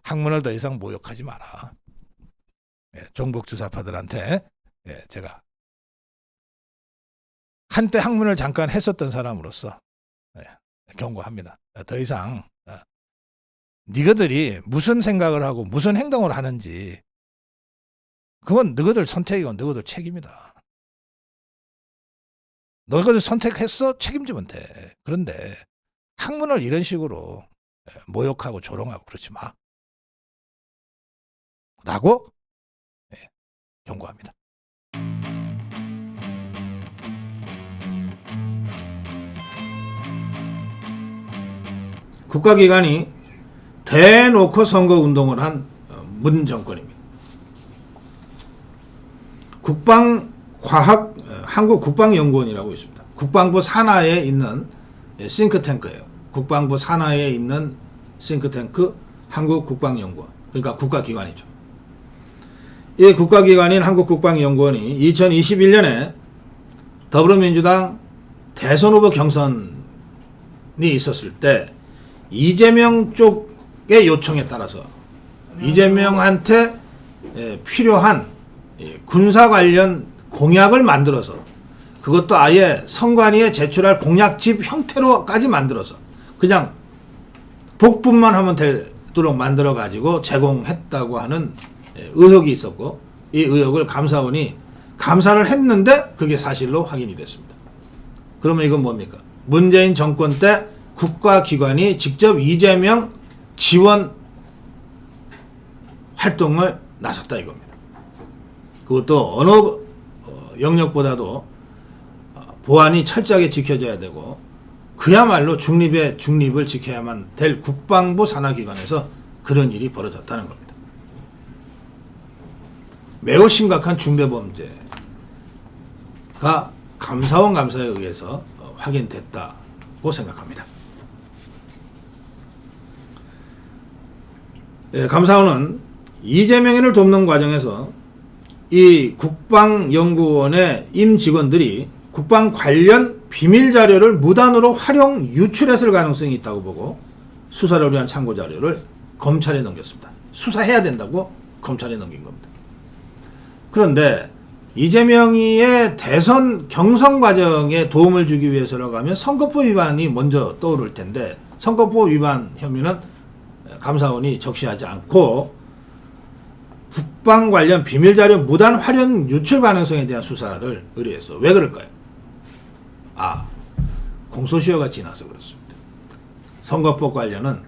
Speaker 2: 학문을 더 이상 모욕하지 마라. 예. 종북 주사파들한테 예. 제가 한때 학문을 잠깐 했었던 사람으로서 예. 경고합니다. 더 이상 너희들이 무슨 생각을 하고 무슨 행동을 하는지 그건 너희들 선택이고 너희들 책임이다. 너희들 선택했어? 책임지면 돼. 그런데 학문을 이런 식으로 모욕하고 조롱하고 그러지 마. 라고 경고합니다.
Speaker 1: 국가기관이 대놓고 선거운동을 한 문정권입니다. 한국국방연구원이라고 있습니다. 국방부 산하에 있는 싱크탱크예요. 국방부 산하에 있는 싱크탱크 한국국방연구원. 그러니까 국가기관이죠. 이 국가기관인 한국국방연구원이 2021년에 더불어민주당 대선 후보 경선이 있었을 때 이재명 쪽의 요청에 따라서 이재명한테 필요한 군사 관련 공약을 만들어서 그것도 아예 선관위에 제출할 공약집 형태로까지 만들어서 그냥 복분만 하면 되도록 만들어 가지고 제공했다고 하는 의혹이 있었고 이 의혹을 감사원이 감사를 했는데 그게 사실로 확인이 됐습니다. 그러면 이건 뭡니까? 문재인 정권 때 국가기관이 직접 이재명 지원 활동을 나섰다 이겁니다. 그것도 어느 영역보다도 보안이 철저하게 지켜져야 되고 그야말로 중립의 중립을 지켜야만 될 국방부 산하기관에서 그런 일이 벌어졌다는 겁니다. 매우 심각한 중대범죄가 감사원 감사에 의해서 확인됐다고 생각합니다. 감사원은 이재명이를 돕는 과정에서 이 국방연구원의 임직원들이 국방 관련 비밀 자료를 무단으로 활용 유출했을 가능성이 있다고 보고 수사를 위한 참고 자료를 검찰에 넘겼습니다. 수사해야 된다고 검찰에 넘긴 겁니다. 그런데 이재명이의 대선 경선 과정에 도움을 주기 위해서라고 하면 선거법 위반이 먼저 떠오를 텐데 선거법 위반 혐의는 감사원이 적시하지 않고 국방 관련 비밀자료 무단 활용 유출 가능성에 대한 수사를 의뢰했어. 왜 그럴까요? 공소시효가 지나서 그렇습니다. 선거법 관련은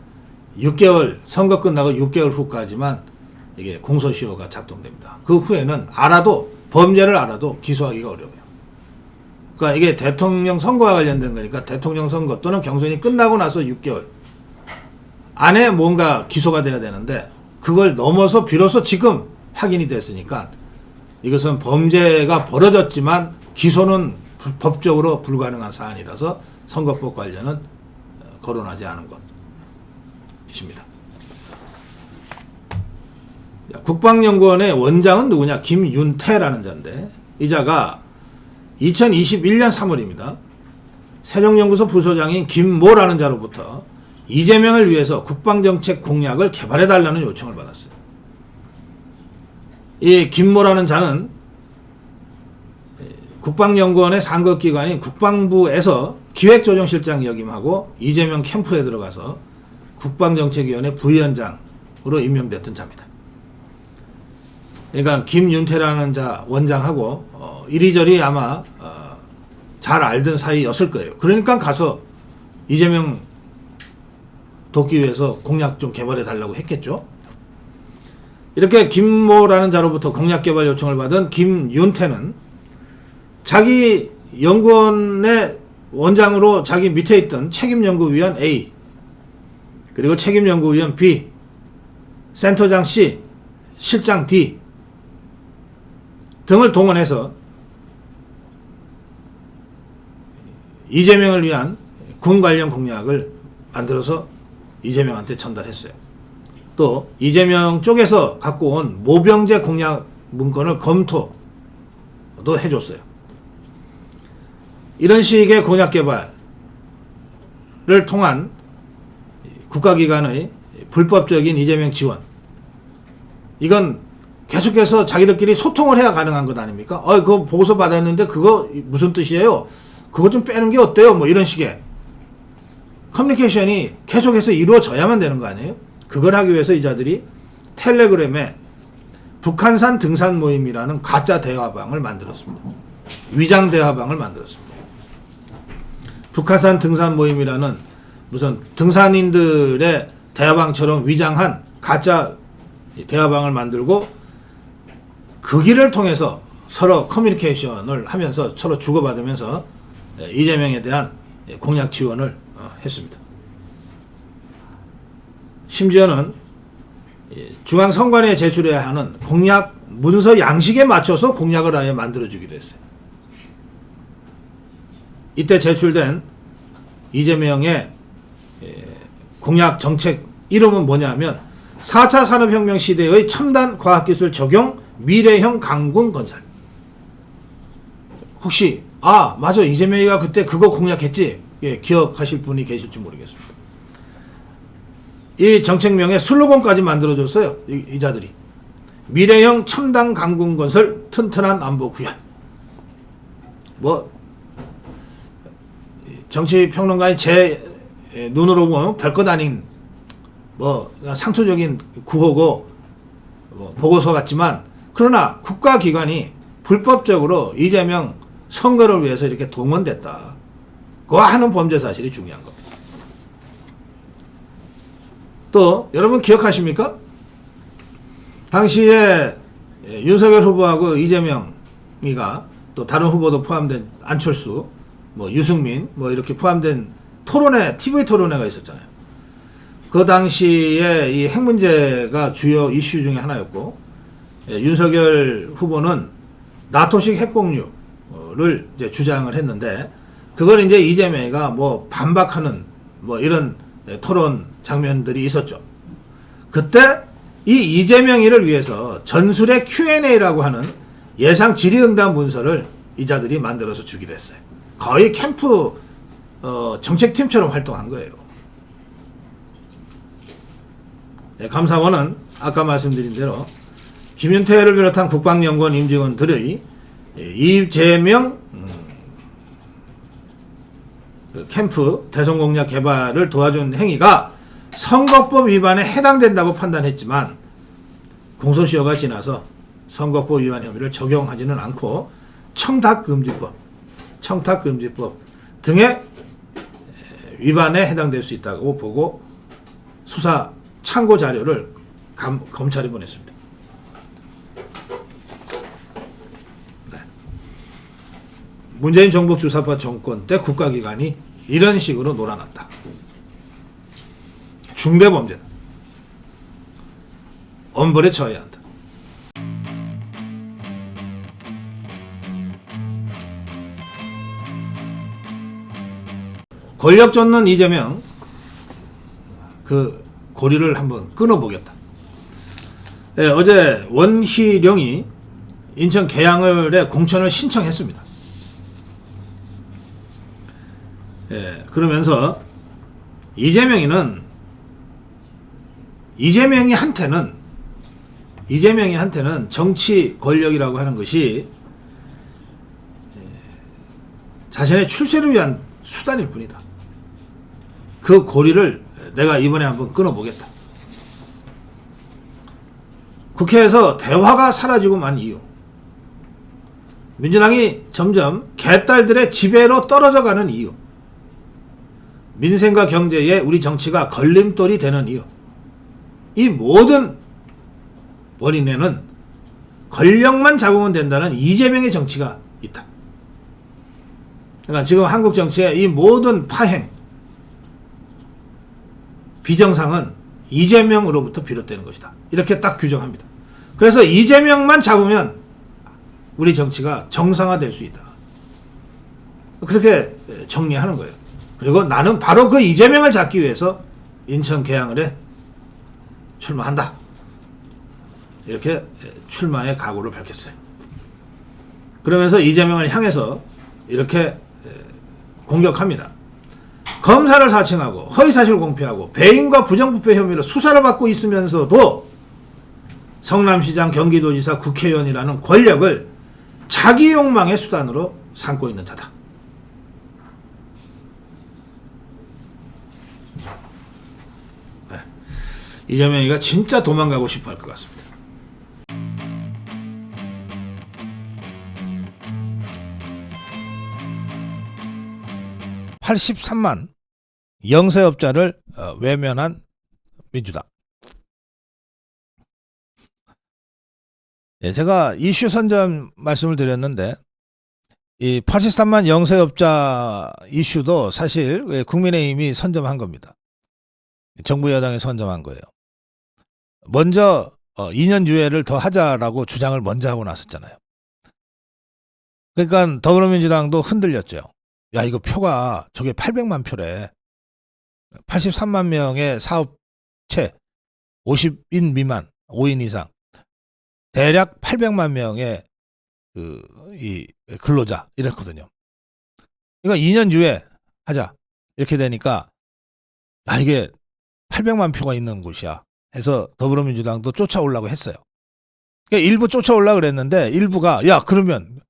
Speaker 1: 6개월, 선거 끝나고 6개월 후까지만 이게 공소시효가 작동됩니다. 그 후에는 범죄를 알아도 기소하기가 어려워요. 그러니까 이게 대통령 선거와 관련된 거니까 대통령 선거 또는 경선이 끝나고 나서 6개월 안에 뭔가 기소가 돼야 되는데 그걸 넘어서 비로소 지금 확인이 됐으니까 이것은 범죄가 벌어졌지만 기소는 법적으로 불가능한 사안이라서 선거법 관련은 거론하지 않은 것입니다. 국방연구원의 원장은 누구냐? 김윤태라는 자인데 이 자가 2021년 3월입니다. 세종연구소 부소장인 김모라는 자로부터 이재명을 위해서 국방정책 공약을 개발해달라는 요청을 받았어요. 이 김모라는 자는 국방연구원의 상급기관인 국방부에서 기획조정실장 역임하고 이재명 캠프에 들어가서 국방정책위원회 부위원장으로 임명됐던 자입니다. 그러니까 김윤태라는 자 원장하고 이리저리 아마 잘 알던 사이였을 거예요. 그러니까 가서 이재명 돕기 위해서 공약 좀 개발해 달라고 했겠죠. 이렇게 김모라는 자로부터 공약 개발 요청을 받은 김윤태는 자기 연구원의 원장으로 자기 밑에 있던 책임연구위원 A 그리고 책임연구위원 B 센터장 C 실장 D 등을 동원해서 이재명을 위한 군 관련 공약을 만들어서 이재명한테 전달했어요. 또 이재명 쪽에서 갖고 온 모병제 공약 문건을 검토도 해줬어요. 이런 식의 공약 개발을 통한 국가기관의 불법적인 이재명 지원, 이건 계속해서 자기들끼리 소통을 해야 가능한 것 아닙니까? 그거 보고서 받았는데 그거 무슨 뜻이에요? 그거 좀 빼는 게 어때요? 뭐 이런 식의 커뮤니케이션이 계속해서 이루어져야만 되는 거 아니에요? 그걸 하기 위해서 이 자들이 텔레그램에 북한산 등산 모임이라는 가짜 대화방을 만들었습니다. 위장 대화방을 만들었습니다. 북한산 등산 모임이라는 무슨 등산인들의 대화방처럼 위장한 가짜 대화방을 만들고 그 길을 통해서 서로 커뮤니케이션을 하면서 서로 주고받으면서 이재명에 대한 공약 지원을 했습니다. 심지어는 중앙선관위에 제출해야 하는 공약 문서 양식에 맞춰서 공약을 아예 만들어주기도 했어요. 이때 제출된 이재명의 공약 정책 이름은 뭐냐면 4차 산업혁명 시대의 첨단 과학기술 적용 미래형 강군 건설. 혹시 맞아 이재명이가 그때 그거 공약했지? 기억하실 분이 계실지 모르겠습니다. 이 정책명의 슬로건까지 만들어줬어요. 이 자들이. 미래형 첨단 강군 건설 튼튼한 안보 구현. 정치평론가의 제 눈으로 보면 별것 아닌 상투적인 구호고 보고서 같지만 그러나 국가기관이 불법적으로 이재명 선거를 위해서 이렇게 동원됐다. 그 하는 범죄 사실이 중요한 겁니다. 또 여러분 기억하십니까? 당시에 윤석열 후보하고 이재명이가 또 다른 후보도 포함된 안철수, 유승민 이렇게 포함된 토론회, TV 토론회가 있었잖아요. 그 당시에 이 핵 문제가 주요 이슈 중에 하나였고, 윤석열 후보는 나토식 핵 공유를 이제 주장을 했는데, 그걸 이제 이재명이가 뭐 반박하는 뭐 이런 토론 장면들이 있었죠. 그때 이 이재명이를 위해서 전술의 Q&A라고 하는 예상 질의응답 문서를 이자들이 만들어서 주기로 했어요. 거의 캠프 정책팀처럼 활동한 거예요. 감사원은 아까 말씀드린 대로 김윤태를 비롯한 국방연구원 임직원들의 이재명 그 캠프 대선공약 개발을 도와준 행위가 선거법 위반에 해당된다고 판단했지만 공소시효가 지나서 선거법 위반 혐의를 적용하지는 않고 청탁금지법 등의 위반에 해당될 수 있다고 보고 수사 참고 자료를 검찰에 보냈습니다. 네. 문재인 정부 주사파 정권 때 국가기관이 이런 식으로 놀아났다. 중대범죄다. 엄벌에 처해야 한다. 권력 쫓는 이재명, 그 고리를 한번 끊어보겠다. 예, 어제 원희룡이 인천 계양을에 공천을 신청했습니다. 예, 그러면서 이재명이한테는 정치 권력이라고 하는 것이 자신의 출세를 위한 수단일 뿐이다. 그 고리를 내가 이번에 한번 끊어보겠다. 국회에서 대화가 사라지고 만 이유, 민주당이 점점 개딸들의 지배로 떨어져가는 이유, 민생과 경제에 우리 정치가 걸림돌이 되는 이유, 이 모든 원인에는 권력만 잡으면 된다는 이재명의 정치가 있다. 그러니까 지금 한국 정치의 이 모든 파행, 비정상은 이재명으로부터 비롯되는 것이다. 이렇게 딱 규정합니다. 그래서 이재명만 잡으면 우리 정치가 정상화될 수 있다. 그렇게 정리하는 거예요. 그리고 나는 바로 그 이재명을 잡기 위해서 인천 계양을에 출마한다. 이렇게 출마의 각오를 밝혔어요. 그러면서 이재명을 향해서 이렇게 공격합니다. 검사를 사칭하고 허위사실 공표하고 배임과 부정부패 혐의로 수사를 받고 있으면서도 성남시장, 경기도지사, 국회의원이라는 권력을 자기 욕망의 수단으로 삼고 있는 자다. 네. 이재명이가 진짜 도망가고 싶어 할 것 같습니다.
Speaker 2: (83만) 영세업자를 외면한 민주당. 예, 제가 이슈 선점 말씀을 드렸는데 이 83만 영세업자 이슈도 사실 국민의힘이 선점한 겁니다. 정부 여당이 선점한 거예요. 먼저 2년 유예를 더 하자라고 주장을 먼저 하고 나섰잖아요. 그러니까 더불어민주당도 흔들렸죠. 야, 이거 표가 저게 800만 표래. 83만 명의 사업체, 50인 미만, 5인 이상, 대략 800만 명의 이 근로자 이랬거든요. 그러니까 2년 유예 하자 이렇게 되니까 아, 이게 800만 표가 있는 곳이야 해서 더불어민주당도 쫓아오려고 했어요. 그러니까 일부 쫓아오려고 그랬는데 일부가 야, 그러면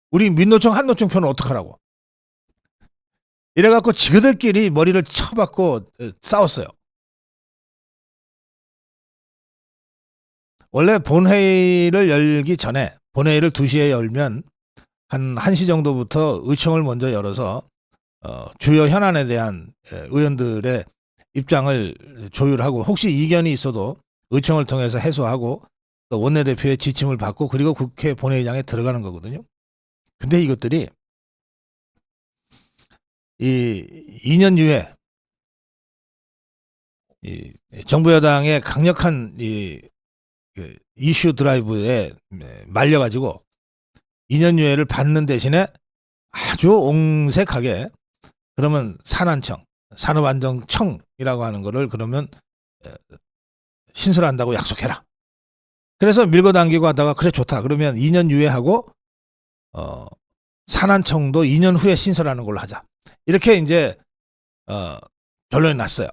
Speaker 2: 우리 민노총 한노총 표는 어떡하라고 이래갖고 지그들끼리 머리를 쳐박고 싸웠어요. 원래 본회의를 열기 전에 본회의를 2시에 열면 한 1시 정도부터 의총을 먼저 열어서 주요 현안에 대한 의원들의 입장을 조율하고 혹시 이견이 있어도 의총을 통해서 해소하고 또 원내대표의 지침을 받고 그리고 국회 본회의장에 들어가는 거거든요. 근데 이것들이 이 2년 이후에 이 정부 여당의 강력한 그 이슈 드라이브에 말려가지고 2년 유예를 받는 대신에 아주 옹색하게 그러면 산안청, 산업안정청이라고 하는 거를 그러면 신설한다고 약속해라. 그래서 밀고 당기고 하다가 그래 좋다. 그러면 2년 유예하고 산안청도 2년 후에 신설하는 걸로 하자. 이렇게 이제 결론이 났어요.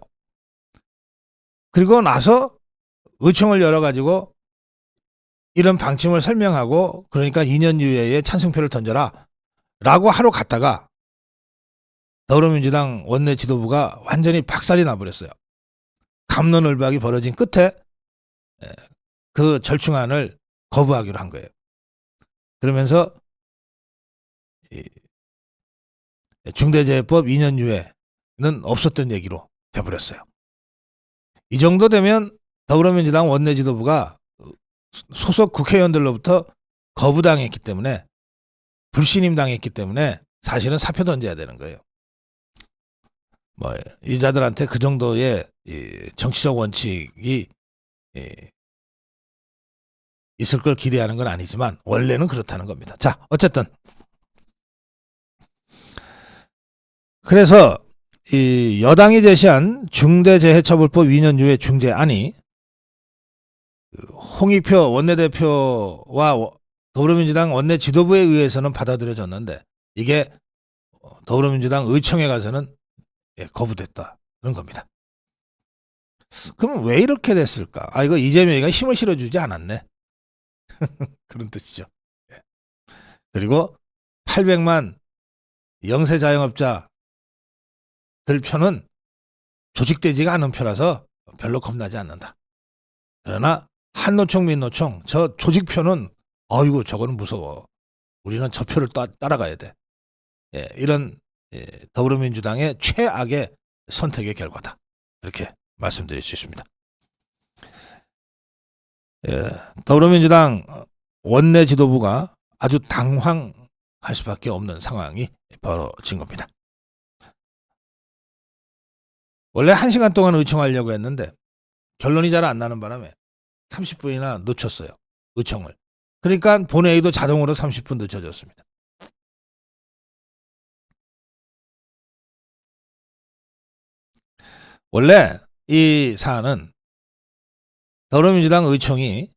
Speaker 2: 그리고 나서 의총을 열어가지고 이런 방침을 설명하고 그러니까 2년 유예에 찬성표를 던져라 라고 하러 갔다가 더불어민주당 원내 지도부가 완전히 박살이 나버렸어요. 갑론을박이 벌어진 끝에 그 절충안을 거부하기로 한 거예요. 그러면서 중대재해법 2년 유예는 없었던 얘기로 돼버렸어요. 이 정도 되면 더불어민주당 원내 지도부가 소속 국회의원들로부터 거부당했기 때문에 불신임 당했기 때문에 사실은 사표 던져야 되는 거예요. 뭐 이자들한테 그 정도의 정치적 원칙이 있을 걸 기대하는 건 아니지만 원래는 그렇다는 겁니다. 자, 어쨌든 그래서 이 여당이 제시한 중대재해처벌법 2년 유예 중재안이 홍익표 원내대표와 더불어민주당 원내 지도부에 의해서는 받아들여졌는데 이게 더불어민주당 의총에 가서는 거부됐다는 겁니다. 그럼 왜 이렇게 됐을까? 아, 이거 이재명이가 힘을 실어주지 않았네. 그런 뜻이죠. 그리고 800만 영세 자영업자들 표는 조직되지가 않은 표라서 별로 겁나지 않는다. 그러나 한노총 민노총 저 조직표는 어이구 저거는 무서워. 우리는 저 표를 따라가야 돼. 이런 더불어민주당의 최악의 선택의 결과다. 이렇게 말씀드릴 수 있습니다. 더불어민주당 원내 지도부가 아주 당황할 수밖에 없는 상황이 벌어진 겁니다. 원래 1시간 동안 의총하려고 했는데 결론이 잘 안 나는 바람에 30분이나 늦췄어요. 의총을. 그러니까 본회의도 자동으로 30분 늦춰졌습니다. 원래 이 사안은 더불어민주당 의총이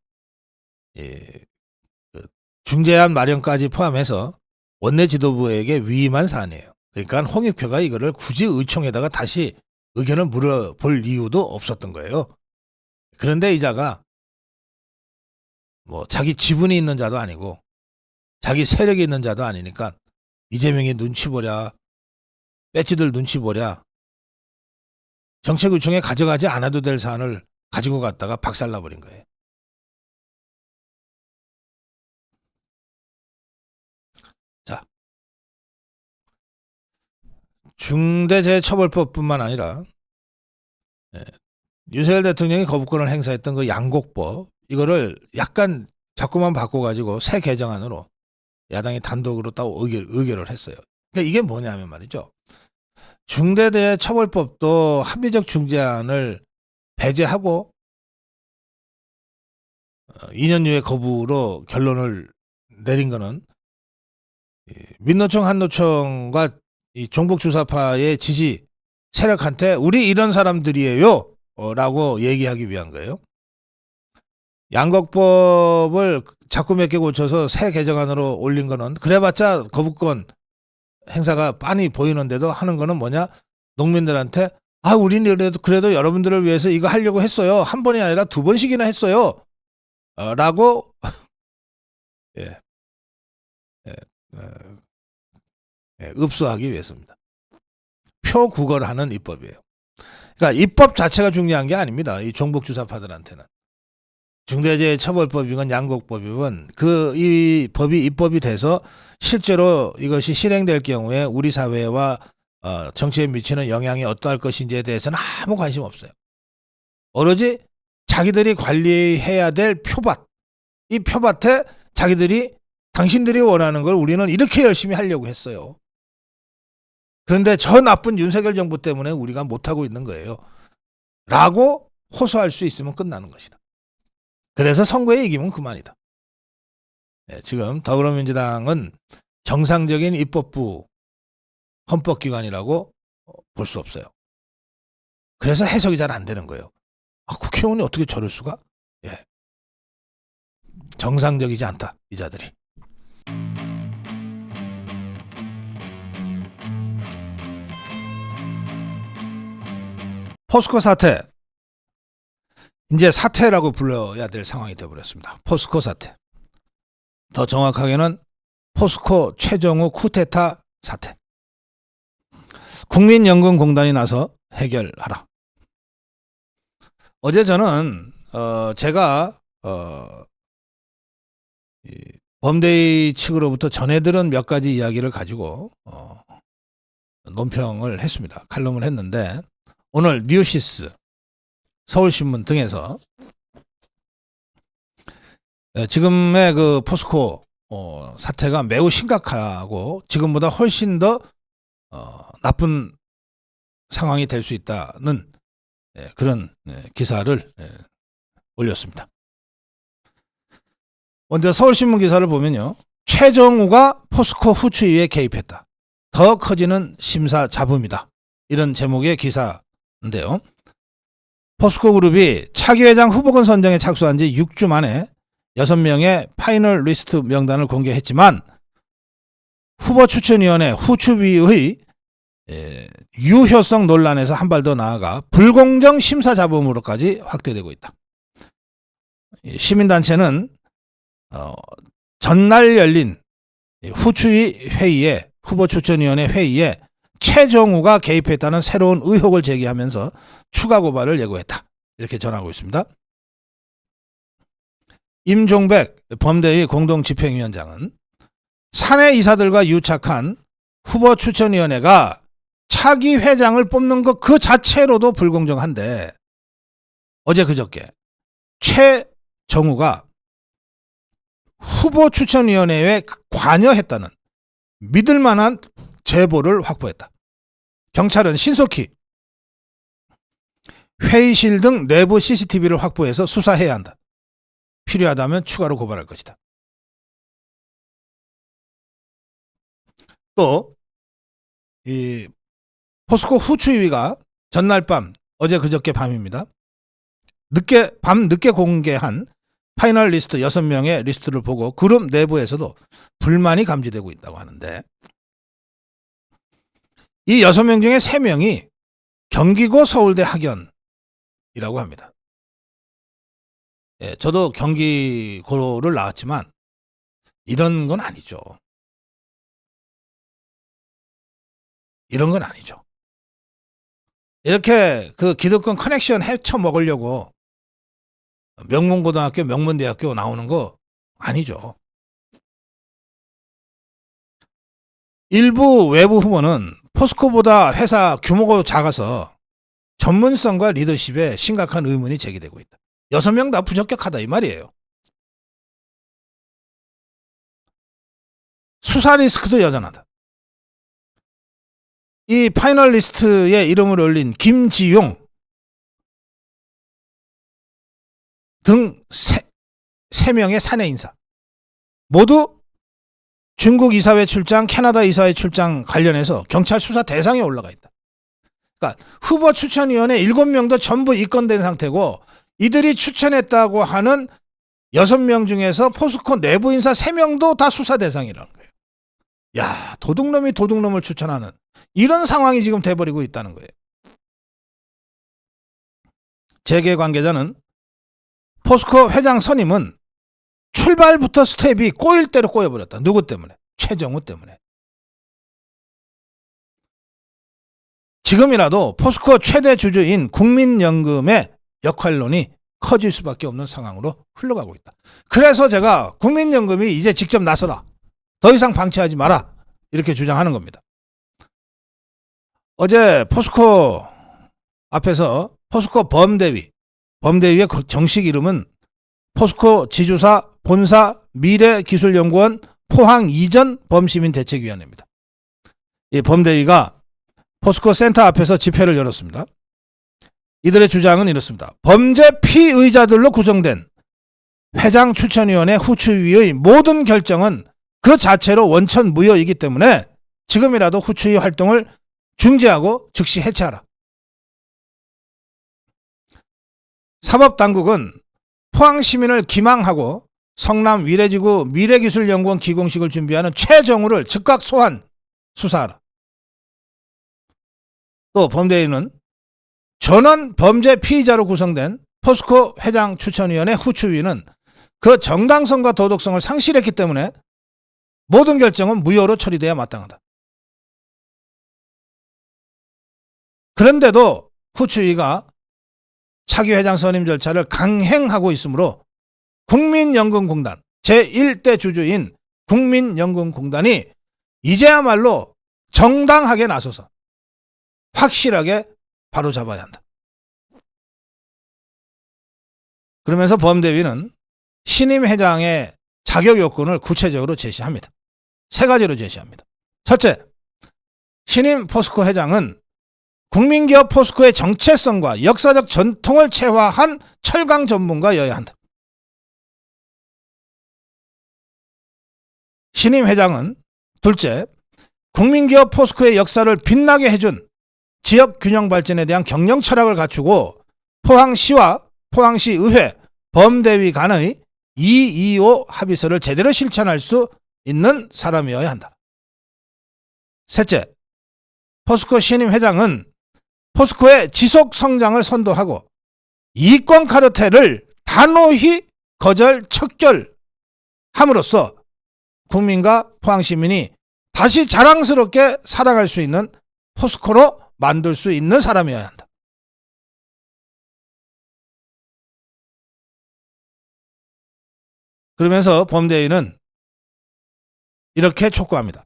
Speaker 2: 중재안 마련까지 포함해서 원내 지도부에게 위임한 사안이에요. 그러니까 홍익표가 이거를 굳이 의총에다가 다시 의견을 물어볼 이유도 없었던 거예요. 그런데 이 자가 뭐 자기 지분이 있는 자도 아니고 자기 세력이 있는 자도 아니니까 이재명이 눈치 보랴, 배지들 눈치 보랴, 정책의총에 가져가지 않아도 될 사안을 가지고 갔다가 박살나버린 거예요. 자, 중대재해처벌법뿐만 아니라 윤석열 대통령이 거부권을 행사했던 그 양곡법 이거를 약간 자꾸만 바꿔가지고 새 개정안으로 야당이 단독으로 따로 의결을 했어요. 그러니까 이게 뭐냐면 말이죠. 중대재해처벌법도 합리적 중재안을 배제하고 2년 유예 거부로 결론을 내린 거는 민노총 한노총과 이 종북주사파의 지지 세력한테 우리 이런 사람들이에요 라고 얘기하기 위한 거예요. 양곡법을 자꾸 몇 개 고쳐서 새 개정안으로 올린 거는 그래봤자 거부권 행사가 빤히 보이는데도 하는 거는 뭐냐? 농민들한테 아 우리는 그래도 여러분들을 위해서 이거 하려고 했어요. 한 번이 아니라 2번씩이나 했어요. 라고 읍소하기 위해서입니다. 표구걸하는 입법이에요. 그러니까 입법 자체가 중요한 게 아닙니다. 이 종북주사파들한테는. 중대재해처벌법이건 양곡법이건 이 법이 입법이 돼서 실제로 이것이 실행될 경우에 우리 사회와 정치에 미치는 영향이 어떠할 것인지에 대해서는 아무 관심 없어요. 오로지 자기들이 관리해야 될 표밭, 이 표밭에 자기들이 당신들이 원하는 걸 우리는 이렇게 열심히 하려고 했어요. 그런데 저 나쁜 윤석열 정부 때문에 우리가 못하고 있는 거예요. 라고 호소할 수 있으면 끝나는 것이다. 그래서 선거에 이기면 그만이다. 지금 더불어민주당은 정상적인 입법부 헌법기관이라고 볼 수 없어요. 그래서 해석이 잘 안 되는 거예요. 국회의원이 어떻게 저럴 수가? 정상적이지 않다, 이 자들이. 포스코 사태. 이제 사태라고 불러야 될 상황이 되어버렸습니다. 포스코 사태. 더 정확하게는 포스코 최정우 쿠데타 사태. 국민연금공단이 나서 해결하라. 어제 저는 제가 범대위 측으로부터 전해 들은 몇 가지 이야기를 가지고 논평을 했습니다. 칼럼을 했는데 오늘 뉴시스, 서울신문 등에서 지금의 그 포스코 사태가 매우 심각하고 지금보다 훨씬 더 나쁜 상황이 될 수 있다는 그런 기사를 올렸습니다. 먼저 서울신문 기사를 보면요. 최정우가 포스코 후추위에 개입했다. 더 커지는 심사 잡음이다. 이런 제목의 기사인데요. 포스코 그룹이 차기 회장 후보군 선정에 착수한 지 6주 만에 6명의 파이널 리스트 명단을 공개했지만 후보 추천위원회 후추위의 유효성 논란에서 한 발 더 나아가 불공정 심사 잡음으로까지 확대되고 있다. 시민단체는 전날 열린 후추위 회의에 후보 추천위원회 회의에 최정우가 개입했다는 새로운 의혹을 제기하면서 추가 고발을 예고했다. 이렇게 전하고 있습니다. 임종백 범대위 공동집행위원장은 사내 이사들과 유착한 후보 추천위원회가 차기 회장을 뽑는 것 그 자체로도 불공정한데 어제 그저께 최정우가 후보 추천위원회에 관여했다는 믿을 만한 제보를 확보했다. 경찰은 신속히 회의실 등 내부 CCTV를 확보해서 수사해야 한다. 필요하다면 추가로 고발할 것이다. 또 이 포스코 후추위가 전날 밤 어제 그저께 밤입니다. 늦게 공개한 파이널 리스트 6명의 리스트를 보고 그룹 내부에서도 불만이 감지되고 있다고 하는데 이 6명 중에 3명이 경기고 서울대 학연이라고 합니다. 저도 경기고를 나왔지만 이런 건 아니죠. 이런 건 아니죠. 이렇게 그 기득권 커넥션 헤쳐 먹으려고 명문고등학교, 명문대학교 나오는 거 아니죠. 일부 외부 후보는 포스코보다 회사 규모가 작아서 전문성과 리더십에 심각한 의문이 제기되고 있다. 6명 다 부적격하다 이 말이에요. 수사 리스크도 여전하다. 이 파이널리스트에 이름을 올린 김지용 등 3명의 사내 인사 모두 중국 이사회 출장, 캐나다 이사회 출장 관련해서 경찰 수사 대상에 올라가 있다. 그러니까 후보 추천위원회 7명도 전부 입건된 상태고 이들이 추천했다고 하는 6명 중에서 포스코 내부 인사 3명도 다 수사 대상이라는 거예요. 야, 도둑놈이 도둑놈을 추천하는 이런 상황이 지금 돼버리고 있다는 거예요. 재계 관계자는 포스코 회장 선임은 출발부터 스텝이 꼬일 대로 꼬여버렸다. 누구 때문에? 최정우 때문에. 지금이라도 포스코 최대 주주인 국민연금의 역할론이 커질 수밖에 없는 상황으로 흘러가고 있다. 그래서 제가 국민연금이 이제 직접 나서라. 더 이상 방치하지 마라. 이렇게 주장하는 겁니다. 어제 포스코 앞에서 포스코 범대위의 정식 이름은 포스코 지주사 본사 미래기술연구원 포항 이전 범시민대책위원회입니다. 이 범대위가 포스코 센터 앞에서 집회를 열었습니다. 이들의 주장은 이렇습니다. 범죄 피의자들로 구성된 회장 추천위원회 후추위의 모든 결정은 그 자체로 원천 무효이기 때문에 지금이라도 후추위 활동을 중지하고 즉시 해체하라. 사법당국은 포항시민을 기망하고 성남 위례지구 미래기술연구원 기공식을 준비하는 최정우를 즉각 소환, 수사하라. 또 범대위는 전원 범죄 피의자로 구성된 포스코 회장 추천위원회 후추위는 그 정당성과 도덕성을 상실했기 때문에 모든 결정은 무효로 처리돼야 마땅하다. 그런데도 후추위가 차기 회장 선임 절차를 강행하고 있으므로 국민연금공단 제1대 주주인 국민연금공단이 이제야말로 정당하게 나서서 확실하게 바로잡아야 한다. 그러면서 범대위는 신임 회장의 자격 요건을 구체적으로 제시합니다. 3가지로 제시합니다. 첫째, 신임 포스코 회장은 국민기업 포스코의 정체성과 역사적 전통을 체화한 철강 전문가여야 한다. 신임 회장은 둘째, 국민기업 포스코의 역사를 빛나게 해준 지역 균형 발전에 대한 경영 철학을 갖추고 포항시와 포항시 의회, 범대위 간의 225 합의서를 제대로 실천할 수 있는 사람이어야 한다. 셋째, 포스코 신임 회장은 포스코의 지속 성장을 선도하고 이권 카르텔을 단호히 거절 척결함으로써 국민과 포항시민이 다시 자랑스럽게 살아갈 수 있는 포스코로 만들 수 있는 사람이어야 한다. 그러면서 범대위는 이렇게 촉구합니다.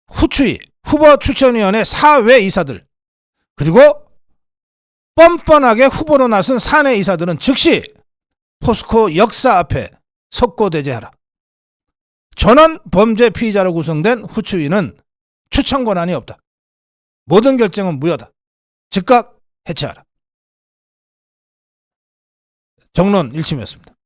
Speaker 2: 후추위, 후보 추천위원회 사외 이사들, 그리고 뻔뻔하게 후보로 나선 사내 이사들은 즉시 포스코 역사 앞에 석고대죄하라. 전원 범죄 피의자로 구성된 후추위는 추천 권한이 없다. 모든 결정은 무효다. 즉각 해체하라. 정론 1심이었습니다.